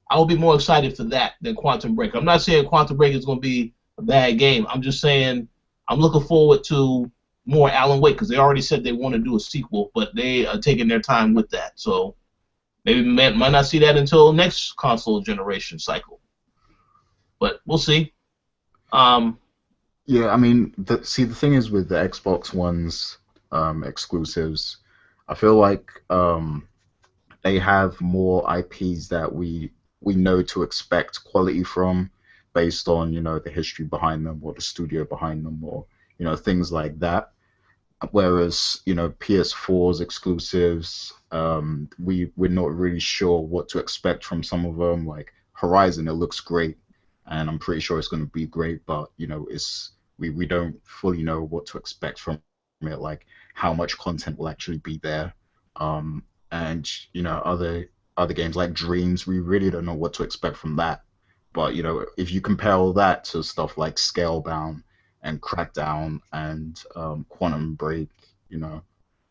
I would be more excited for that than Quantum Break. I'm not saying Quantum Break is going to be a bad game. I'm just saying I'm looking forward to more Alan Wake because they already said they want to do a sequel, but they are taking their time with that. So maybe might not see that until next console generation cycle. But we'll see. Yeah, I mean, the thing is with the Xbox One's exclusives, I feel like they have more IPs that we know to expect quality from based on, the history behind them or the studio behind them or, things like that. Whereas, PS4's exclusives, we're not really sure what to expect from some of them. Like Horizon, it looks great, and I'm pretty sure it's going to be great, but, we don't fully know what to expect from it, like how much content will actually be there. And, other games like Dreams, we really don't know what to expect from that. But, if you compare all that to stuff like Scalebound and Crackdown and Quantum Break,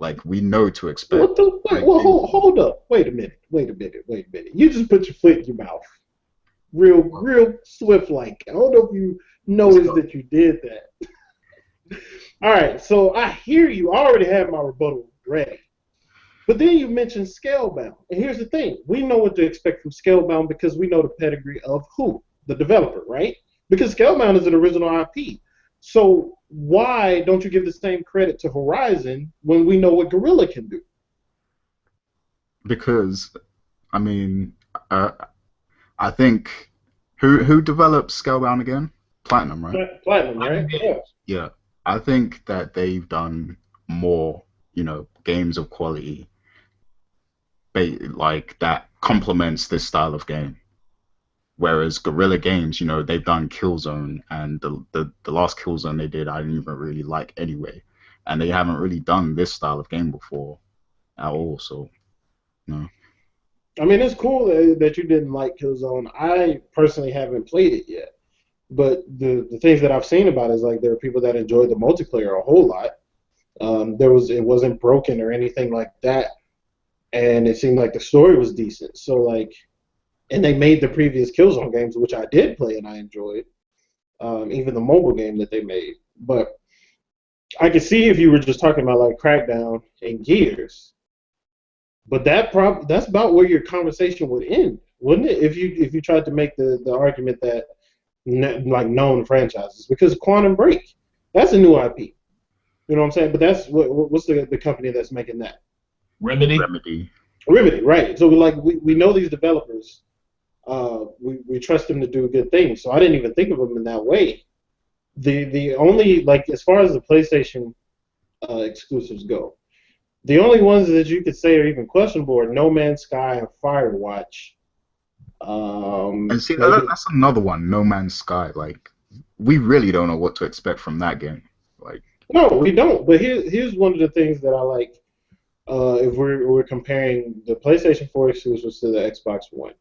like we know to expect. Hold up. Wait a minute. You just put your foot in your mouth. Real swift like. I don't know if you noticed that you did that. All right, so I hear you. I already have my rebuttal ready. But then you mentioned Scalebound. And here's the thing. We know what to expect from Scalebound because we know the pedigree of who? The developer, right? Because Scalebound is an original IP. So why don't you give the same credit to Horizon when we know what Guerrilla can do? Because, I mean, I think who developed Scalebound again? Platinum, right? Platinum, right? Yeah. Yeah. I think that they've done more, games of quality, like that complements this style of game. Whereas Guerrilla Games, they've done Killzone, and the last Killzone they did, I didn't even really like anyway. and they haven't really done this style of game before at all. So, no. I mean, it's cool that you didn't like Killzone. I personally haven't played it yet, but the things that I've seen about it is like there are people that enjoy the multiplayer a whole lot. It wasn't broken or anything like that, and it seemed like the story was decent. So like, and they made the previous Killzone games, which I did play and I enjoyed, even the mobile game that they made. But I could see if you were just talking about like Crackdown and Gears. But that's about where your conversation would end, wouldn't it? If you tried to make the argument that like known franchises, because Quantum Break, that's a new IP. You know what I'm saying? But that's what's the company that's making that? Remedy. Remedy, right? So we know these developers. We trust them to do good things. So I didn't even think of them in that way. The only like as far as the PlayStation exclusives go. The only ones that you could say are even questionable are No Man's Sky and Firewatch. And see, that's another one, No Man's Sky. Like, we really don't know what to expect from that game. Like, no, we don't. But here's one of the things that I like. If we're comparing the PlayStation 4 exclusives to the Xbox One,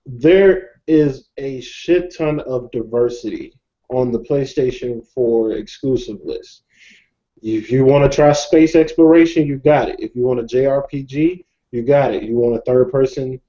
there is a shit ton of diversity on the PlayStation 4 exclusive list. If you want to try space exploration, you got it. If you want a JRPG, you got it. You want a third-person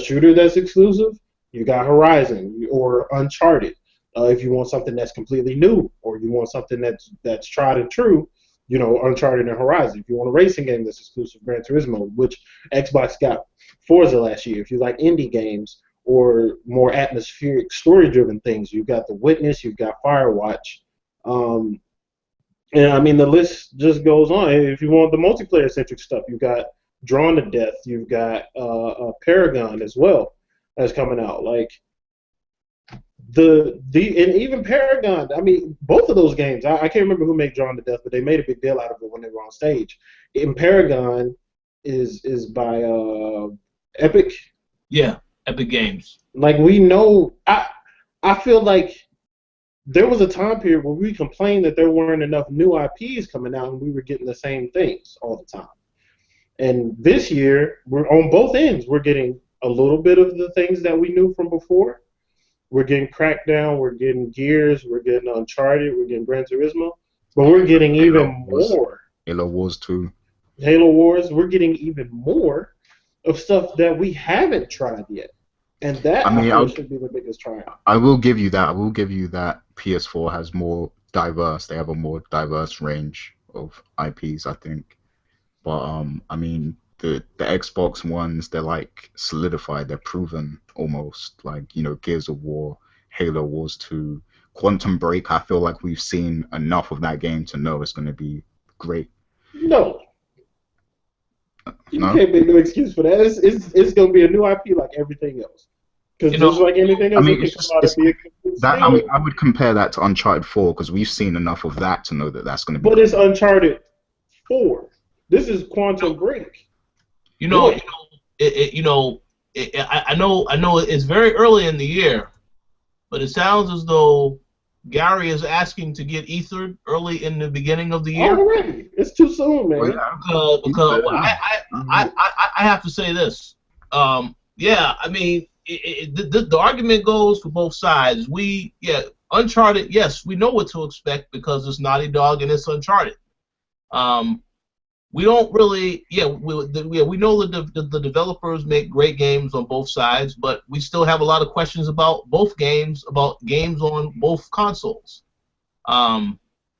shooter that's exclusive, you got Horizon or Uncharted. If you want something that's completely new, or you want something that's tried and true, you know, Uncharted and Horizon. If you want a racing game that's exclusive, Gran Turismo, which Xbox got Forza last year. If you like indie games or more atmospheric, story-driven things, you've got The Witness, you've got Firewatch. And I mean, the list just goes on. If you want the multiplayer-centric stuff, you've got Drawn to Death, you've got Paragon as well that's coming out. Like and even Paragon. I mean, both of those games. I can't remember who made Drawn to Death, but they made a big deal out of it when they were on stage. And Paragon is by Epic. Yeah, Epic Games. Like we know, I feel like. There was a time period where we complained that there weren't enough new IPs coming out and we were getting the same things all the time. And this year, we're on both ends. We're getting a little bit of the things that we knew from before. We're getting Crackdown, we're getting Gears, we're getting Uncharted, we're getting Gran Turismo, but we're getting even more. Halo Wars 2. Halo Wars, we're getting even more of stuff that we haven't tried yet. And that, I feel, should be the biggest triumph. I will give you that. I will give you that PS4 has more diverse. They have a more diverse range of IPs, I think. But, I mean, the Xbox ones, they're, like, solidified. They're proven almost. Like, you know, Gears of War, Halo Wars 2, Quantum Break. I feel like we've seen enough of that game to know it's going to be great. No. You can't make no excuse for that. It's going to be a new IP like everything else. Because just like anything else, I would compare that to Uncharted 4 because we've seen enough of that to know that that's going to be. But it's Uncharted 4. This is Quantum Break. I know it's very early in the year, but it sounds as though Gary is asking to get ethered early in the beginning of the year. Already, it's too soon, man. Well, because I have to say this. Yeah, I mean, the argument goes for both sides. Uncharted, yes, we know what to expect because it's Naughty Dog and it's Uncharted. We don't really, we know that the developers make great games on both sides, but we still have a lot of questions about both games, about games on both consoles.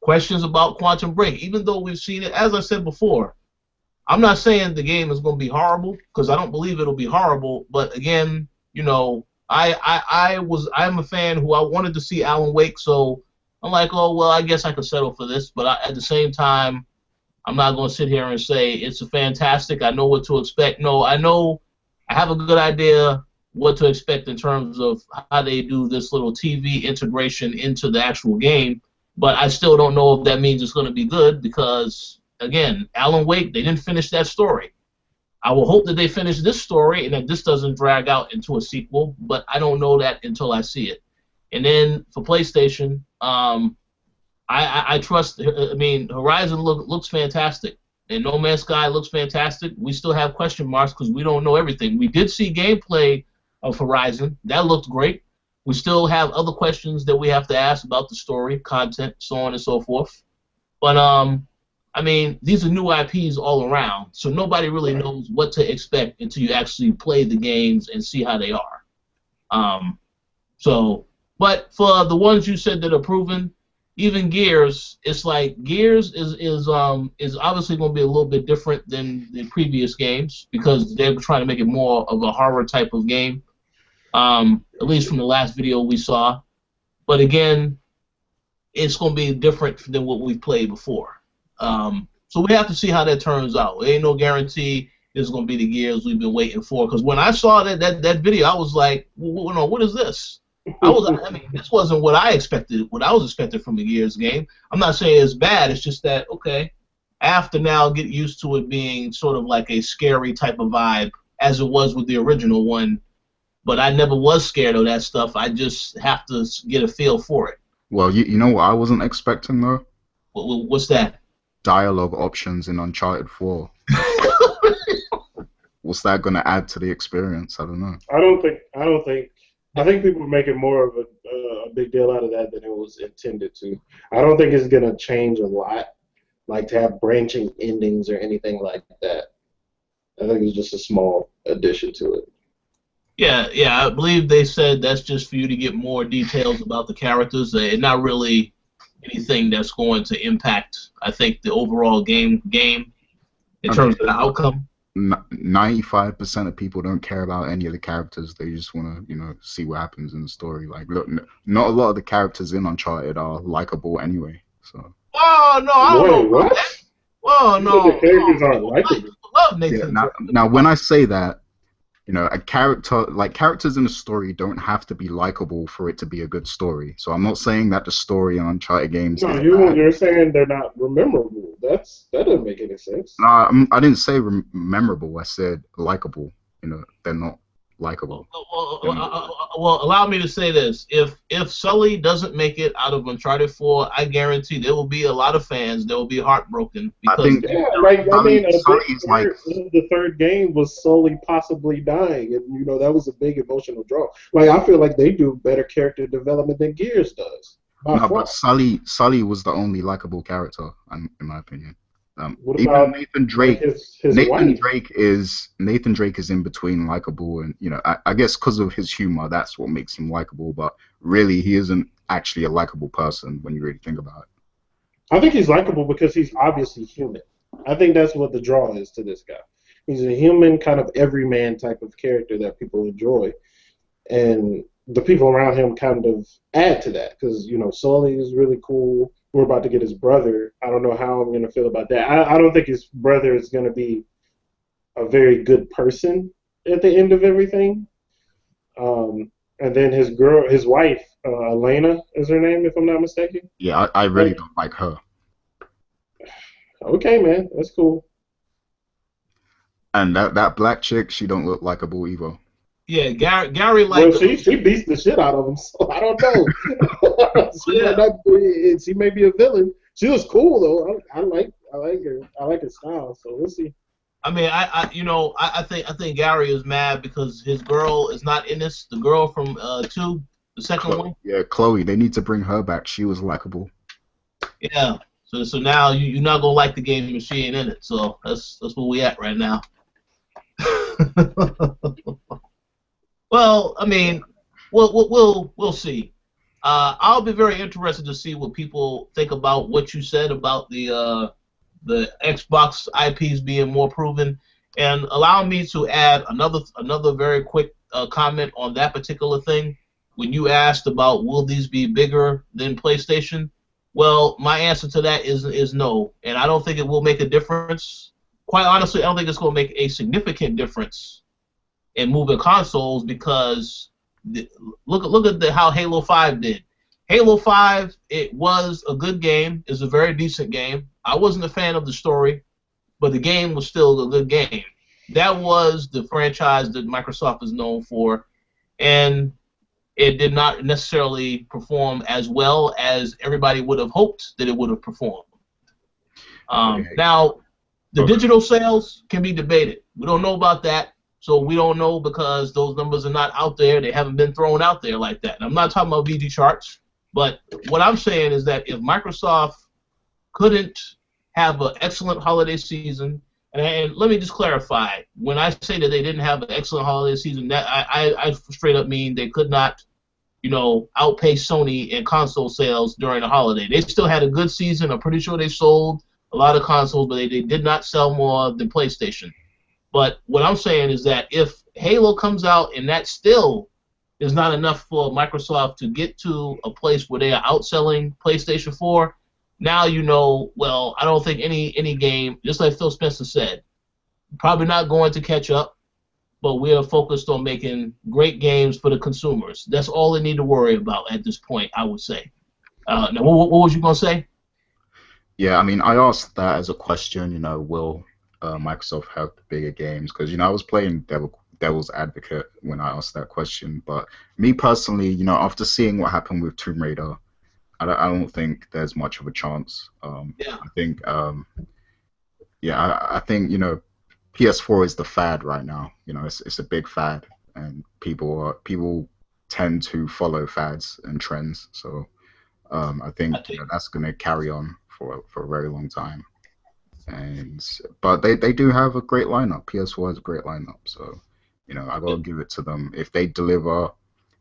Questions about Quantum Break, even though we've seen it, as I said before. I'm not saying the game is going to be horrible because I don't believe it'll be horrible, but again, you know, I'm a fan who I wanted to see Alan Wake, so I'm like, oh well, I guess I could settle for this, but at the same time, I'm not going to sit here and say it's a fantastic. I know what to expect. No, I know I have a good idea what to expect in terms of how they do this little TV integration into the actual game, but I still don't know if that means it's going to be good because, again, Alan Wake, they didn't finish that story. I will hope that they finish this story and that this doesn't drag out into a sequel, but I don't know that until I see it. And then for PlayStation, I trust. I mean, Horizon looks fantastic, and No Man's Sky looks fantastic. We still have question marks because we don't know everything. We did see gameplay of Horizon that looked great. We still have other questions that we have to ask about the story, content, so on and so forth. But I mean, these are new IPs all around, so nobody really knows what to expect until you actually play the games and see how they are. Um, so, but for the ones you said that are proven, even Gears, it's like Gears is obviously going to be a little bit different than the previous games because they're trying to make it more of a horror type of game. At least from the last video we saw. But again, it's going to be different than what we've played before. So we have to see how that turns out. There ain't no guarantee it's going to be the Gears we've been waiting for. Because when I saw that video, I was like, no, what is this? I mean, this wasn't what I expected. What I was expecting from a Gears game. I'm not saying it's bad. It's just that okay, I have to now get used to it being sort of like a scary type of vibe as it was with the original one. But I never was scared of that stuff. I just have to get a feel for it. Well, you know what I wasn't expecting though? What's that? Dialogue options in Uncharted 4. What's that going to add to the experience? I don't know. I think people are making more of a big deal out of that than it was intended to. I don't think it's going to change a lot, like to have branching endings or anything like that. I think it's just a small addition to it. Yeah, I believe they said that's just for you to get more details about the characters. And not really anything that's going to impact, I think, the overall game in terms of the outcome. 95% of people don't care about any of the characters. They just want to, see what happens in the story. Like, look, not a lot of the characters in Uncharted are likable anyway. So. Oh no, I don't know. What? Oh no, the characters aren't likable. Love Nathan. Yeah, now, when I say that, a character, like characters in a story don't have to be likable for it to be a good story. So I'm not saying that the story in Uncharted games. No, you're saying they're not memorable. That doesn't make any sense. No, I didn't say memorable. I said likable. They're not likable. Well, allow me to say this: if Sully doesn't make it out of Uncharted 4, I guarantee there will be a lot of fans that will be heartbroken because the third game was Sully possibly dying, and that was a big emotional draw. Like I feel like they do better character development than Gears does. No, but Sully was the only likable character, in my opinion. What even about Nathan Drake? His Nathan wife? Drake is in between likable and I guess because of his humor, that's what makes him likable. But really, he isn't actually a likable person when you really think about it. I think he's likable because he's obviously human. I think that's what the draw is to this guy. He's a human, kind of everyman type of character that people enjoy, and the people around him kind of add to that because Sully is really cool. We're about to get his brother. I don't know how I'm going to feel about that. I don't think his brother is going to be a very good person at the end of everything. And then his wife, Elena is her name, if I'm not mistaken. Yeah, I really don't like her. Okay, man, that's cool. And that black chick, she don't look likable either. Yeah, Gary like. Well, she beats the shit out of him, so I don't know. She may be a villain. She was cool though. I like her. I like her style. So we'll see. I mean, I think Gary is mad because his girl is not in this. The girl from 2, the second one. Yeah, Chloe. They need to bring her back. She was likable. Yeah. So now you're not gonna like the game if she ain't in it. So that's where we at right now. Well, I mean, we'll see. I'll be very interested to see what people think about what you said about the Xbox IPs being more proven, and allow me to add another very quick comment on that particular thing. When you asked about will these be bigger than PlayStation, well, my answer to that is no, and I don't think it will make a difference. Quite honestly, I don't think it's going to make a significant difference in moving consoles because look at how Halo 5 did. Halo 5, it was a good game. It's a very decent game. I wasn't a fan of the story, but the game was still a good game. That was the franchise that Microsoft is known for, and it did not necessarily perform as well as everybody would have hoped that it would have performed. Okay. Now, the Okay. digital sales can be debated. We don't know about that, so we don't know because those numbers are not out there. They haven't been thrown out there like that. And I'm not talking about VG charts, but what I'm saying is that if Microsoft couldn't have an excellent holiday season, and let me just clarify, when I say that they didn't have an excellent holiday season, that I straight up mean they could not, outpace Sony in console sales during the holiday. They still had a good season. I'm pretty sure they sold a lot of consoles, but they did not sell more than PlayStation. But what I'm saying is that if Halo comes out and that still is not enough for Microsoft to get to a place where they are outselling PlayStation 4, now well, I don't think any game, just like Phil Spencer said, probably not going to catch up, but we are focused on making great games for the consumers. That's all they need to worry about at this point, I would say. Now, what was you going to say? Yeah, I mean, I asked that as a question, will Microsoft have the bigger games? Because, I was playing devil's advocate when I asked that question. But me personally, after seeing what happened with Tomb Raider, I don't think there's much of a chance. Yeah. I think, I think, PS4 is the fad right now. It's a big fad, and people tend to follow fads and trends. So I think that's going to carry on for a very long time. But they do have a great lineup. PS4 has a great lineup, so I gotta give it to them. If they deliver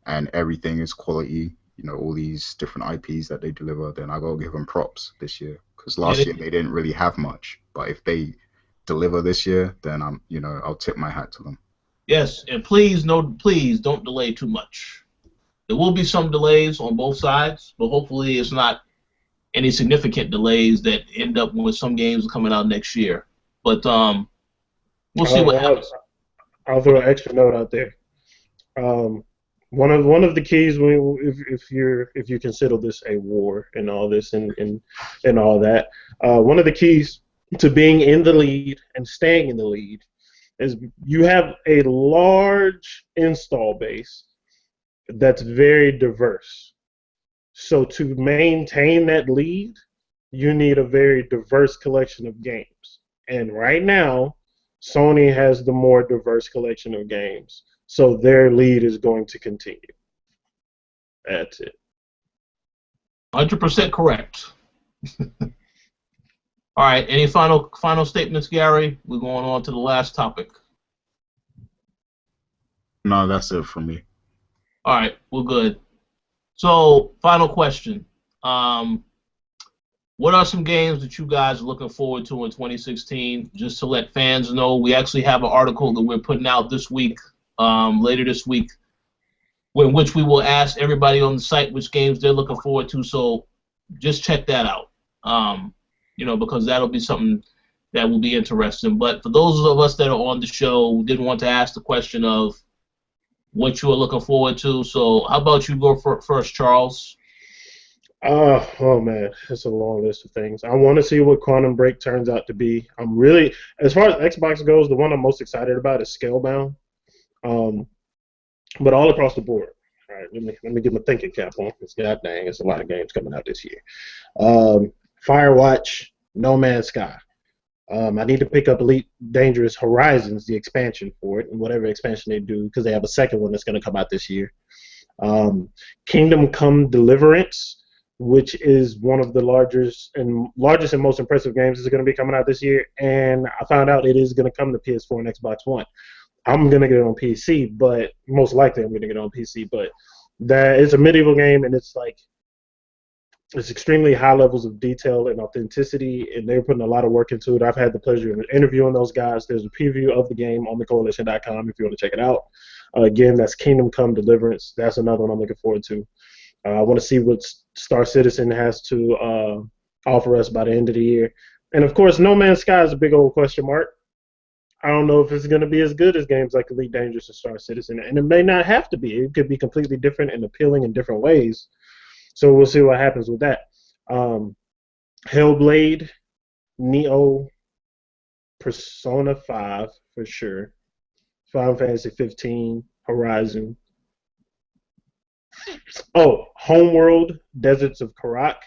and everything is quality, all these different IPs that they deliver, then I gotta give them props this year. Because last year they didn't really have much, but if they deliver this year, then I'll tip my hat to them. Yes, and please don't delay too much. There will be some delays on both sides, but hopefully it's not any significant delays that end up with some games coming out next year. But we'll see what happens. I'll throw an extra note out there. One of the keys, if you consider this a war and all this and all that, one of the keys to being in the lead and staying in the lead is you have a large install base that's very diverse. So to maintain that lead, you need a very diverse collection of games. And right now, Sony has the more diverse collection of games. So their lead is going to continue. That's it. 100% correct. All right, any final statements, Gary? We're going on to the last topic. No, that's it for me. All right, we're good. So, final question. What are some games that you guys are looking forward to in 2016? Just to let fans know, we actually have an article that we're putting out this week, later this week, in which we will ask everybody on the site which games they're looking forward to. So just check that out, because that'll be something that will be interesting. But for those of us that are on the show, we did want to ask the question of what you are looking forward to. So how about you go first, Charles? Oh man, it's a long list of things. I want to see what Quantum Break turns out to be. I'm really, as far as Xbox goes, the one I'm most excited about is Scalebound. But all across the board. All right, let me get my thinking cap on. God dang, it's a lot of games coming out this year. Firewatch, No Man's Sky. I need to pick up Elite Dangerous Horizons, the expansion for it, and whatever expansion they do, because they have a second one that's going to come out this year. Kingdom Come Deliverance, which is one of the largest and most impressive games that's going to be coming out this year, and I found out it is going to come to PS4 and Xbox One. I'm going to get it on PC, but most likely I'm going to get it on PC, but that it's a medieval game, and it's extremely high levels of detail and authenticity, and they're putting a lot of work into it. I've had the pleasure of interviewing those guys. There's a preview of the game on thecoalition.com if you want to check it out. Again, that's Kingdom Come Deliverance. That's another one I'm looking forward to. I want to see what Star Citizen has to offer us by the end of the year. And, of course, No Man's Sky is a big old question mark. I don't know if it's going to be as good as games like Elite Dangerous and Star Citizen, and it may not have to be. It could be completely different and appealing in different ways. So we'll see what happens with that. Hellblade, Neo, Persona 5 for sure, Final Fantasy 15, Horizon. Oh, Homeworld, Deserts of Karak.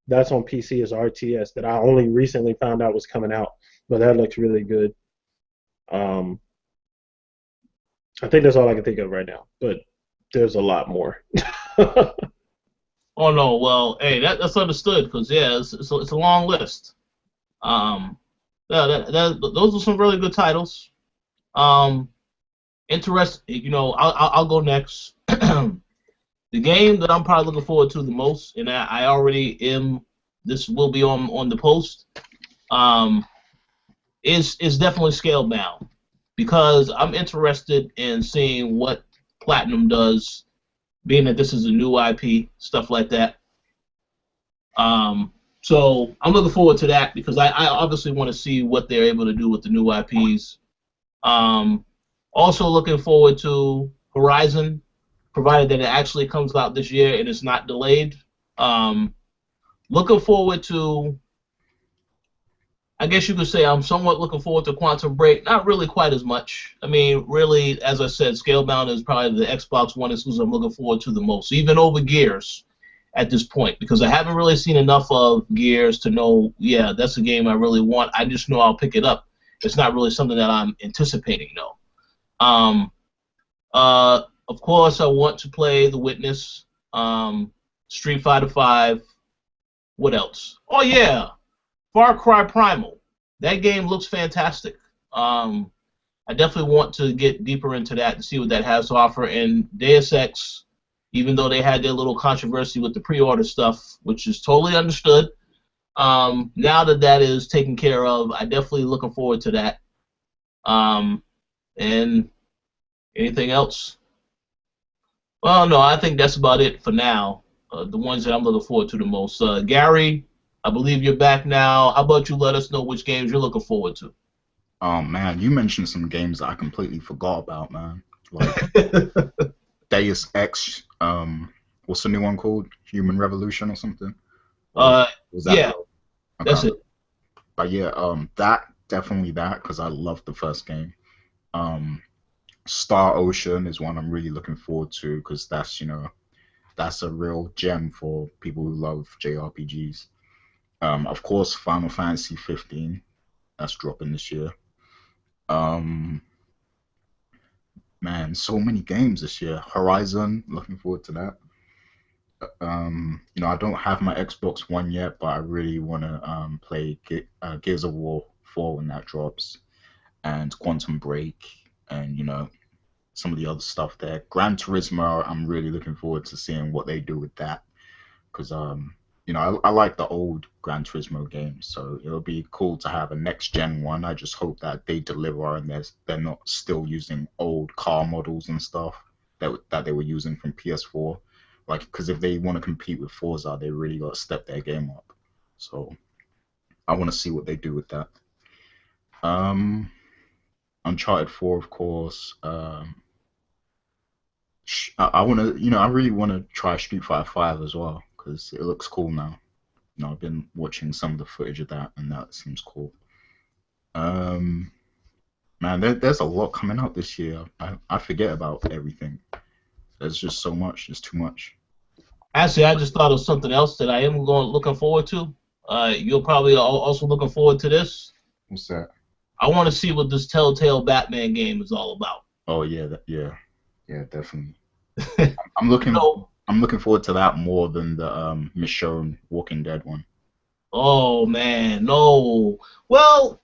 That's on PC as RTS that I only recently found out was coming out, but that looks really good. Um, I think that's all I can think of right now, but there's a lot more. Oh no, well, hey, that's understood because yeah, it's a long list. Yeah, those are some really good titles. Um, you know, I'll go next. The game that I'm probably looking forward to the most, and I already am. This will be on the post. Um, is definitely Scalebound because I'm interested in seeing what Platinum does, being that this is a new IP, stuff like that. So I'm looking forward to that because I obviously want to see what they're able to do with the new IPs. Um, Also looking forward to Horizon, provided that it actually comes out this year and it's not delayed. Um, Looking forward to, I guess you could say I'm somewhat looking forward to Quantum Break. Not really quite as much. I mean, really, as I said, Scalebound is probably the Xbox One exclusive I'm looking forward to the most, even over Gears at this point, because I haven't really seen enough of Gears to know, yeah, that's a game I really want. I just know I'll pick it up. It's not really something that I'm anticipating, though. Um, of course, I want to play The Witness, Street Fighter 5. What else? Oh, yeah. Far Cry Primal. That game looks fantastic. I definitely want to get deeper into that to see what that has to offer. And Deus Ex, even though they had their little controversy with the pre-order stuff, which is totally understood, now that that is taken care of, I definitely looking forward to that. And anything else? Well, no, I think that's about it for now. The ones that I'm looking forward to the most. Gary, I believe you're back now. How about you let us know which games you're looking forward to? Oh man, you mentioned some games that I completely forgot about, man. Like Deus Ex. What's the new one called? Human Revolution or something? Or was that? Yeah, that's it. But yeah, that definitely that because I loved the first game. Um, Star Ocean is one I'm really looking forward to because that's a real gem for people who love JRPGs. Of course, Final Fantasy 15, that's dropping this year. Um, Man, so many games this year. Horizon, looking forward to that. I don't have my Xbox One yet, but I really want to play Gears of War 4 when that drops, and Quantum Break, and some of the other stuff there. Gran Turismo, I'm really looking forward to seeing what they do with that, because I like the old Gran Turismo games, so it'll be cool to have a next gen one. I just hope that they deliver and they're not still using old car models and stuff that they were using from PS4. Like, because if they want to compete with Forza, they really got to step their game up. So I want to see what they do with that. Uncharted 4, of course. I want to, I really want to try Street Fighter 5 as well because it looks cool now. I've been watching some of the footage of that, and that seems cool. Man, there's a lot coming out this year. I forget about everything. There's just so much. There's too much. Actually, I just thought of something else that I am looking forward to. You're probably also looking forward to this. What's that? I want to see what this Telltale Batman game is all about. Oh yeah, yeah, definitely. I'm looking. I'm looking forward to that more than the Michonne Walking Dead one. Oh man, no. Well,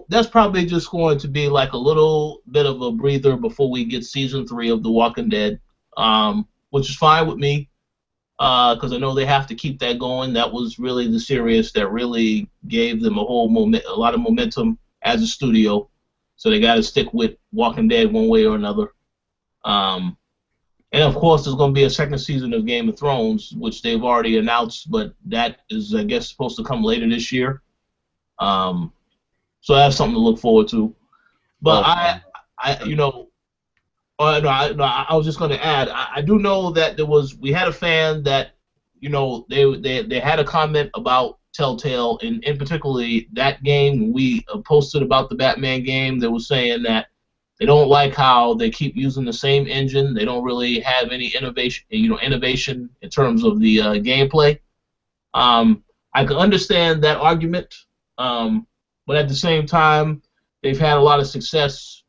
that's probably just going to be like a little bit of a breather before we get season 3 of The Walking Dead, which is fine with me, because I know they have to keep that going. That was really the series that really gave them a lot of momentum as a studio. So they got to stick with Walking Dead one way or another. And of course, there's going to be a second season of Game of Thrones, which they've already announced, but that is, I guess, supposed to come later this year. So that's something to look forward to. But I was just going to add, I do know that we had a fan that, they had a comment about Telltale, and particularly that game. We posted about the Batman game that was saying that They don't like how they keep using the same engine. They don't really have any innovation in terms of the gameplay. I can understand that argument, but at the same time, they've had a lot of success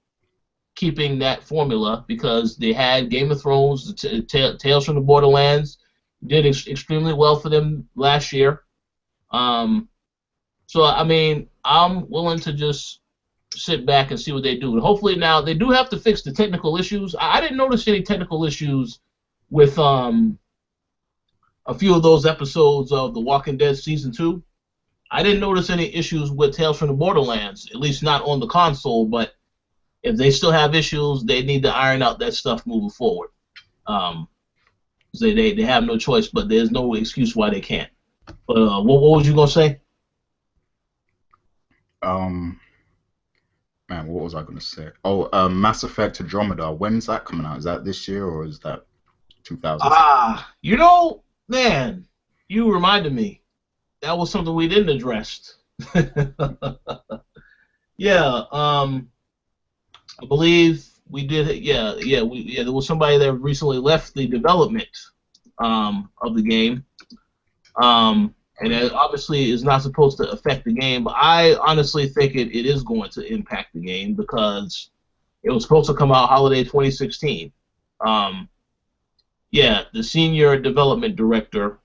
keeping that formula because they had Game of Thrones, Tales from the Borderlands, did extremely well for them last year. So, I mean, I'm willing to just sit back and see what they do. And hopefully now, they do have to fix the technical issues. I didn't notice any technical issues with a few of those episodes of The Walking Dead Season 2. I didn't notice any issues with Tales from the Borderlands, at least not on the console, but if they still have issues, they need to iron out that stuff moving forward. They have no choice, but there's no excuse why they can't. But what was you going to say? Man, what was I going to say? Oh, Mass Effect Andromeda. When's that coming out? Is that this year or is that 2000? Man, you reminded me. That was something we didn't address. Yeah, I believe we did. Yeah. There was somebody that recently left the development of the game, and it obviously is not supposed to affect the game. But I honestly think it is going to impact the game because it was supposed to come out holiday 2016. Yeah, the senior development director,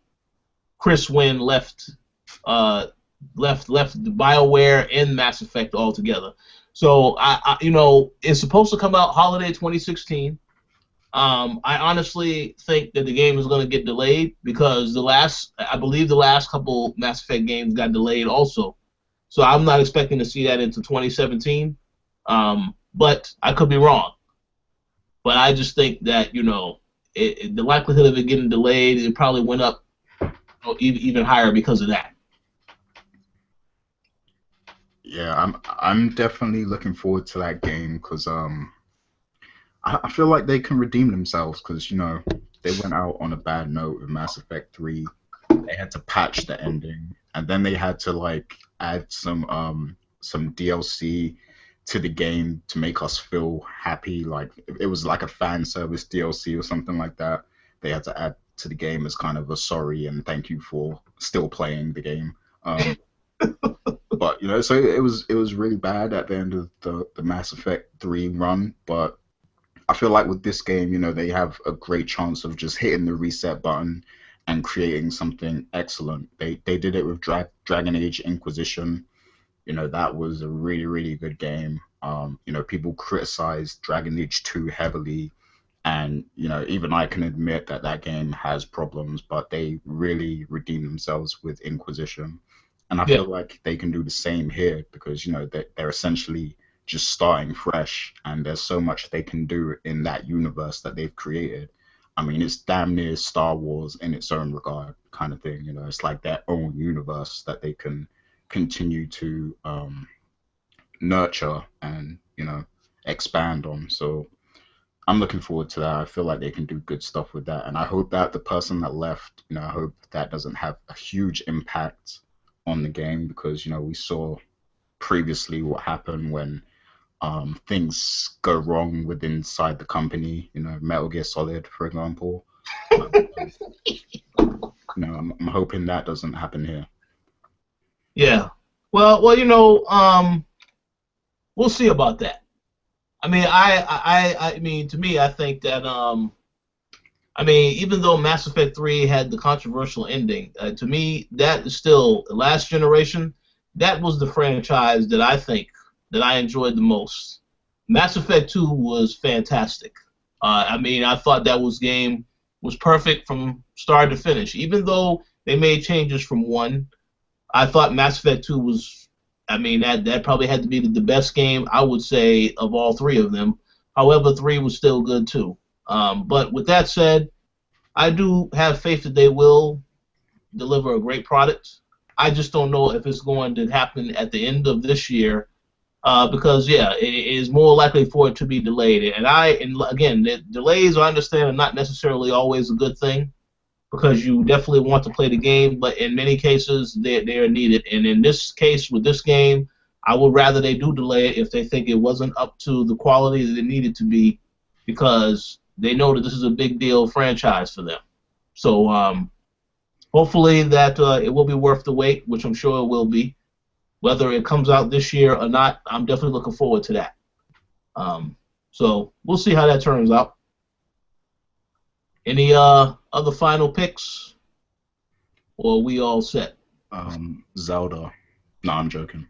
Chris Wynn, left the BioWare and Mass Effect altogether. So it's supposed to come out holiday 2016. I honestly think that the game is going to get delayed because I believe the last couple Mass Effect games got delayed also. So I'm not expecting to see that into 2017. But I could be wrong. But I just think that the likelihood of it getting delayed, it probably went up even higher because of that. Yeah, I'm definitely looking forward to that game because I feel like they can redeem themselves because they went out on a bad note with Mass Effect 3. They had to patch the ending, and then they had to add some DLC to the game to make us feel happy. Like it was like a fan service DLC or something like that. They had to add to the game as kind of a sorry and thank you for still playing the game. But so it was really bad at the end of the Mass Effect 3 run. But I feel like with this game, they have a great chance of just hitting the reset button and creating something excellent. They did it with Dragon Age Inquisition. That was a really, really good game. People criticized Dragon Age 2 heavily, and even I can admit that game has problems, but they really redeemed themselves with Inquisition. And I feel like they can do the same here because they're essentially just starting fresh, and there's so much they can do in that universe that they've created. I mean, it's damn near Star Wars in its own regard, kind of thing. It's like their own universe that they can continue to nurture and expand on. So I'm looking forward to that. I feel like they can do good stuff with that, and I hope that the person that left, I hope that doesn't have a huge impact on the game because we saw previously what happened when things go wrong inside the company. Metal Gear Solid, for example. I'm hoping that doesn't happen here. Yeah. Well, we'll see about that. I mean, I mean, to me, I think that even though Mass Effect 3 had the controversial ending, to me, that is still the last generation. That was the franchise that I think that I enjoyed the most. Mass Effect 2 was fantastic. I thought that game was perfect from start to finish. Even though they made changes from 1, I thought Mass Effect 2 was, that probably had to be the best game, I would say, of all 3 of them. However, 3 was still good too. But with that said, I do have faith that they will deliver a great product. I just don't know if it's going to happen at the end of this year because, it is more likely for it to be delayed. And again, the delays, I understand, are not necessarily always a good thing because you definitely want to play the game, but in many cases, they are needed. And in this case, with this game, I would rather they do delay it if they think it wasn't up to the quality that it needed to be, because they know that this is a big deal franchise for them. So hopefully that it will be worth the wait, which I'm sure it will be. Whether it comes out this year or not, I'm definitely looking forward to that. So we'll see how that turns out. Any other final picks? Or are we all set? Zelda. No, I'm joking.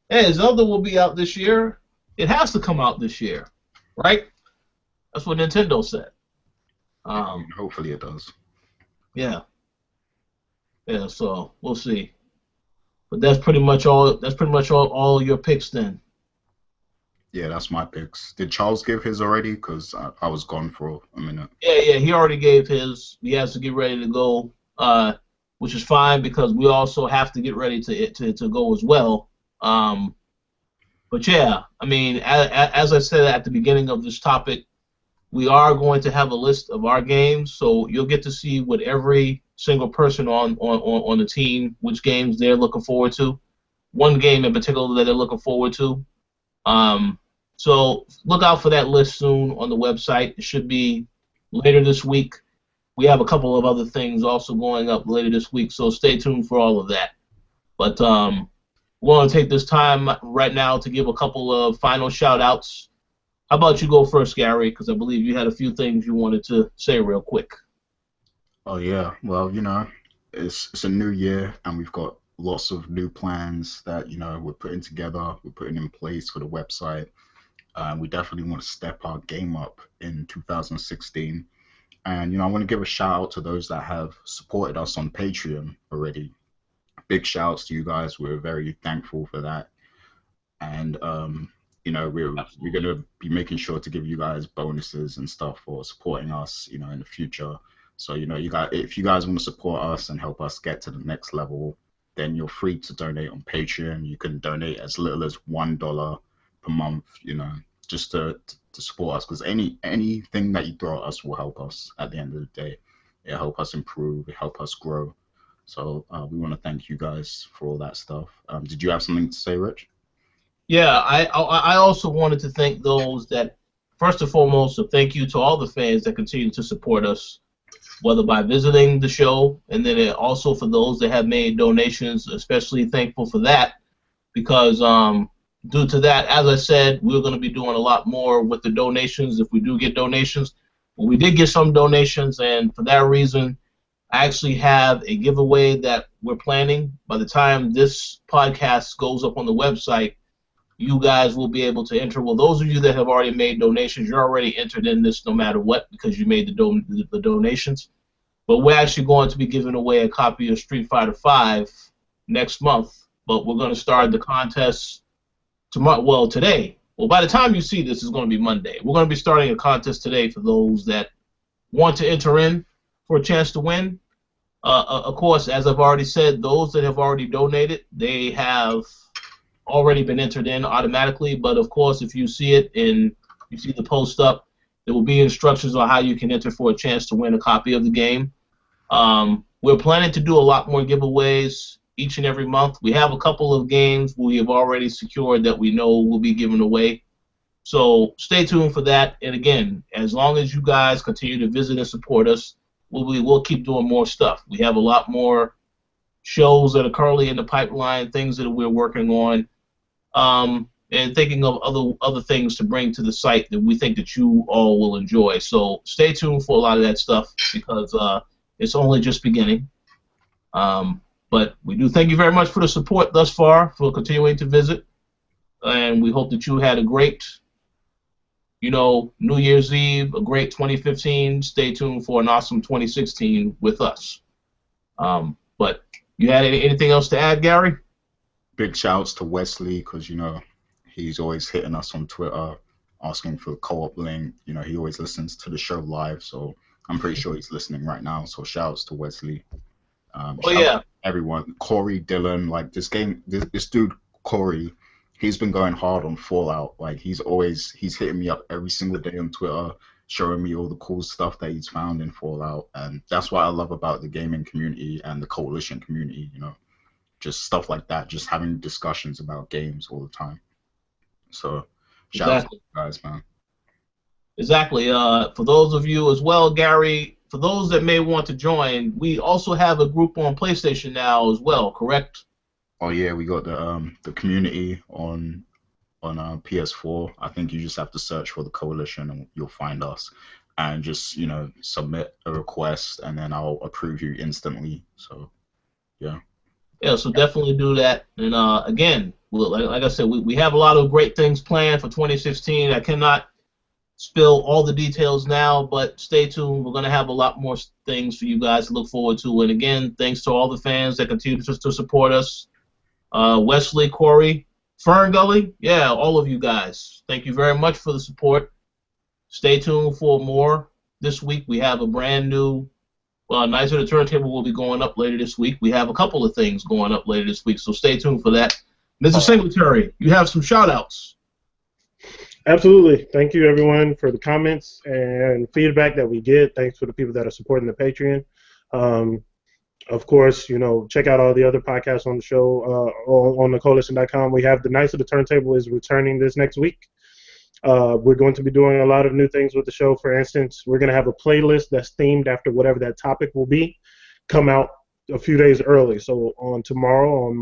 Hey, Zelda will be out this year. It has to come out this year, right? That's what Nintendo said. Hopefully it does. Yeah. Yeah, so we'll see. But that's pretty much all. That's pretty much all your picks then. Yeah, that's my picks. Did Charles give his already? Because I was gone for a minute. Yeah, he already gave his. He has to get ready to go, which is fine because we also have to get ready to go as well. But yeah, I mean, as I said at the beginning of this topic, we are going to have a list of our games, so you'll get to see what every single person on the team, which games they're looking forward to. One game in particular that they're looking forward to. So look out for that list soon on the website. It should be later this week. We have a couple of other things also going up later this week, so stay tuned for all of that. But we're going to take this time right now to give a couple of final shout-outs. How about you go first, Gary, because I believe you had a few things you wanted to say real quick. Oh, yeah. Well, it's a new year, and we've got lots of new plans that, we're putting together, we're putting in place for the website. We definitely want to step our game up in 2016. And, I want to give a shout out to those that have supported us on Patreon already. Big shouts to you guys. We're very thankful for that. And, we're going to be making sure to give you guys bonuses and stuff for supporting us, in the future. So, if you guys want to support us and help us get to the next level, then you're free to donate on Patreon. You can donate as little as $1 per month, just to support us, because anything that you throw at us will help us at the end of the day. It'll help us improve, it'll help us grow. So we want to thank you guys for all that stuff. Did you have something to say, Rich? Yeah, I also wanted to thank those that, first and foremost, a thank you to all the fans that continue to support us, whether by visiting the show, and then also for those that have made donations, especially thankful for that, because due to that, as I said, we're going to be doing a lot more with the donations if we do get donations. But we did get some donations, and for that reason, I actually have a giveaway that we're planning. By the time this podcast goes up on the website, you guys will be able to enter. Well, those of you that have already made donations, you're already entered in this no matter what because you made the donations. But we're actually going to be giving away a copy of Street Fighter V next month. But we're going to start the contest tomorrow. Well, today. Well, by the time you see this, it's going to be Monday. We're going to be starting a contest today for those that want to enter in for a chance to win. Of course, as I've already said, those that have already donated, they have already been entered in automatically. But of course, if you see it and you see the post up, there will be instructions on how you can enter for a chance to win a copy of the game. We're planning to do a lot more giveaways each and every month. We have a couple of games we have already secured that we know will be given away. So stay tuned for that. And again, as long as you guys continue to visit and support us, we'll keep doing more stuff. We have a lot more shows that are currently in the pipeline, things that we're working on, and thinking of other things to bring to the site that we think that you all will enjoy. So stay tuned for a lot of that stuff because it's only just beginning. But we do thank you very much for the support thus far, for continuing to visit, and we hope that you had a great, New Year's Eve, a great 2015. Stay tuned for an awesome 2016 with us. But you had anything else to add, Gary? Big shouts to Wesley because, he's always hitting us on Twitter, asking for a co-op link. He always listens to the show live, so I'm pretty sure he's listening right now. So shouts to Wesley. Shout out to everyone. Corey, Dylan, like this dude, Corey, he's been going hard on Fallout. Like he's hitting me up every single day on Twitter, showing me all the cool stuff that he's found in Fallout. And that's what I love about the gaming community and the Coalition community, just stuff like that, just having discussions about games all the time. So shout out to Exactly. you guys, man. Exactly. For those of you as well, Gary, for those that may want to join, we also have a group on PlayStation now as well, correct? Oh yeah, we got the community on PS4. I think you just have to search for the coalition and you'll find us, and just submit a request and then I'll approve you instantly. So yeah. Yeah, so definitely do that. And again, like I said, we have a lot of great things planned for 2016. I cannot spill all the details now, but stay tuned. We're going to have a lot more things for you guys to look forward to. And again, thanks to all the fans that continue to support us. Wesley, Corey, Fern Gully, yeah, all of you guys. Thank you very much for the support. Stay tuned for more. This week we have a brand new Knights of the Turntable will be going up later this week. We have a couple of things going up later this week, so stay tuned for that. Mr. Singletary, you have some shout-outs. Absolutely. Thank you, everyone, for the comments and feedback that we get. Thanks for the people that are supporting the Patreon. Of course, check out all the other podcasts on the show on thecoalition.com. We have the Knights of the Turntable is returning this next week. We're going to be doing a lot of new things with the show. For instance, we're going to have a playlist that's themed after whatever that topic will be, come out a few days early. So on tomorrow,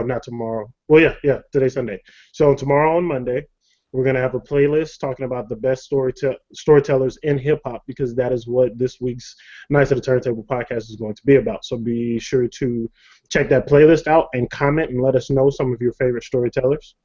not tomorrow. Well, yeah, today's Sunday. So tomorrow on Monday, we're going to have a playlist talking about the best storytellers in hip-hop, because that is what this week's Knights of the Turntable podcast is going to be about. So be sure to check that playlist out and comment and let us know some of your favorite storytellers.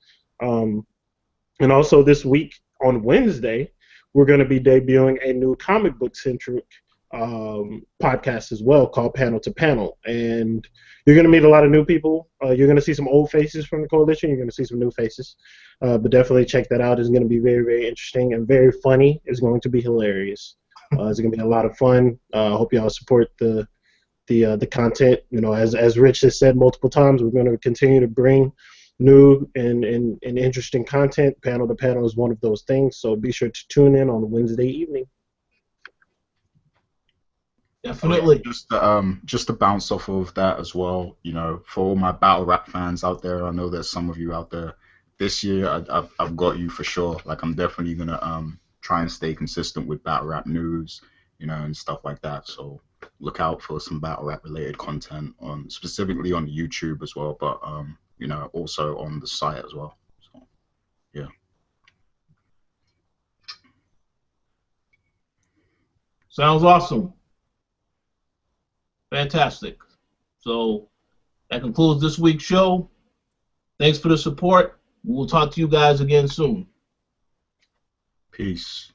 And also this week on Wednesday, we're going to be debuting a new comic book-centric podcast as well called Panel to Panel. And you're going to meet a lot of new people. You're going to see some old faces from the Coalition. You're going to see some new faces. But definitely check that out. It's going to be very, very interesting and very funny. It's going to be hilarious. It's going to be a lot of fun. I hope y'all support the content. As Rich has said multiple times, we're going to continue to bring new and interesting content. Panel to Panel is one of those things. So be sure to tune in on Wednesday evening. Definitely. Just to bounce off of that as well, for all my battle rap fans out there, I know there's some of you out there. This year, I've got you for sure. Like, I'm definitely gonna try and stay consistent with battle rap news, and stuff like that. So look out for some battle rap related content specifically on YouTube as well, but also on the site as well. So yeah. Sounds awesome. Fantastic. So that concludes this week's show. Thanks for the support. We'll talk to you guys again soon. Peace.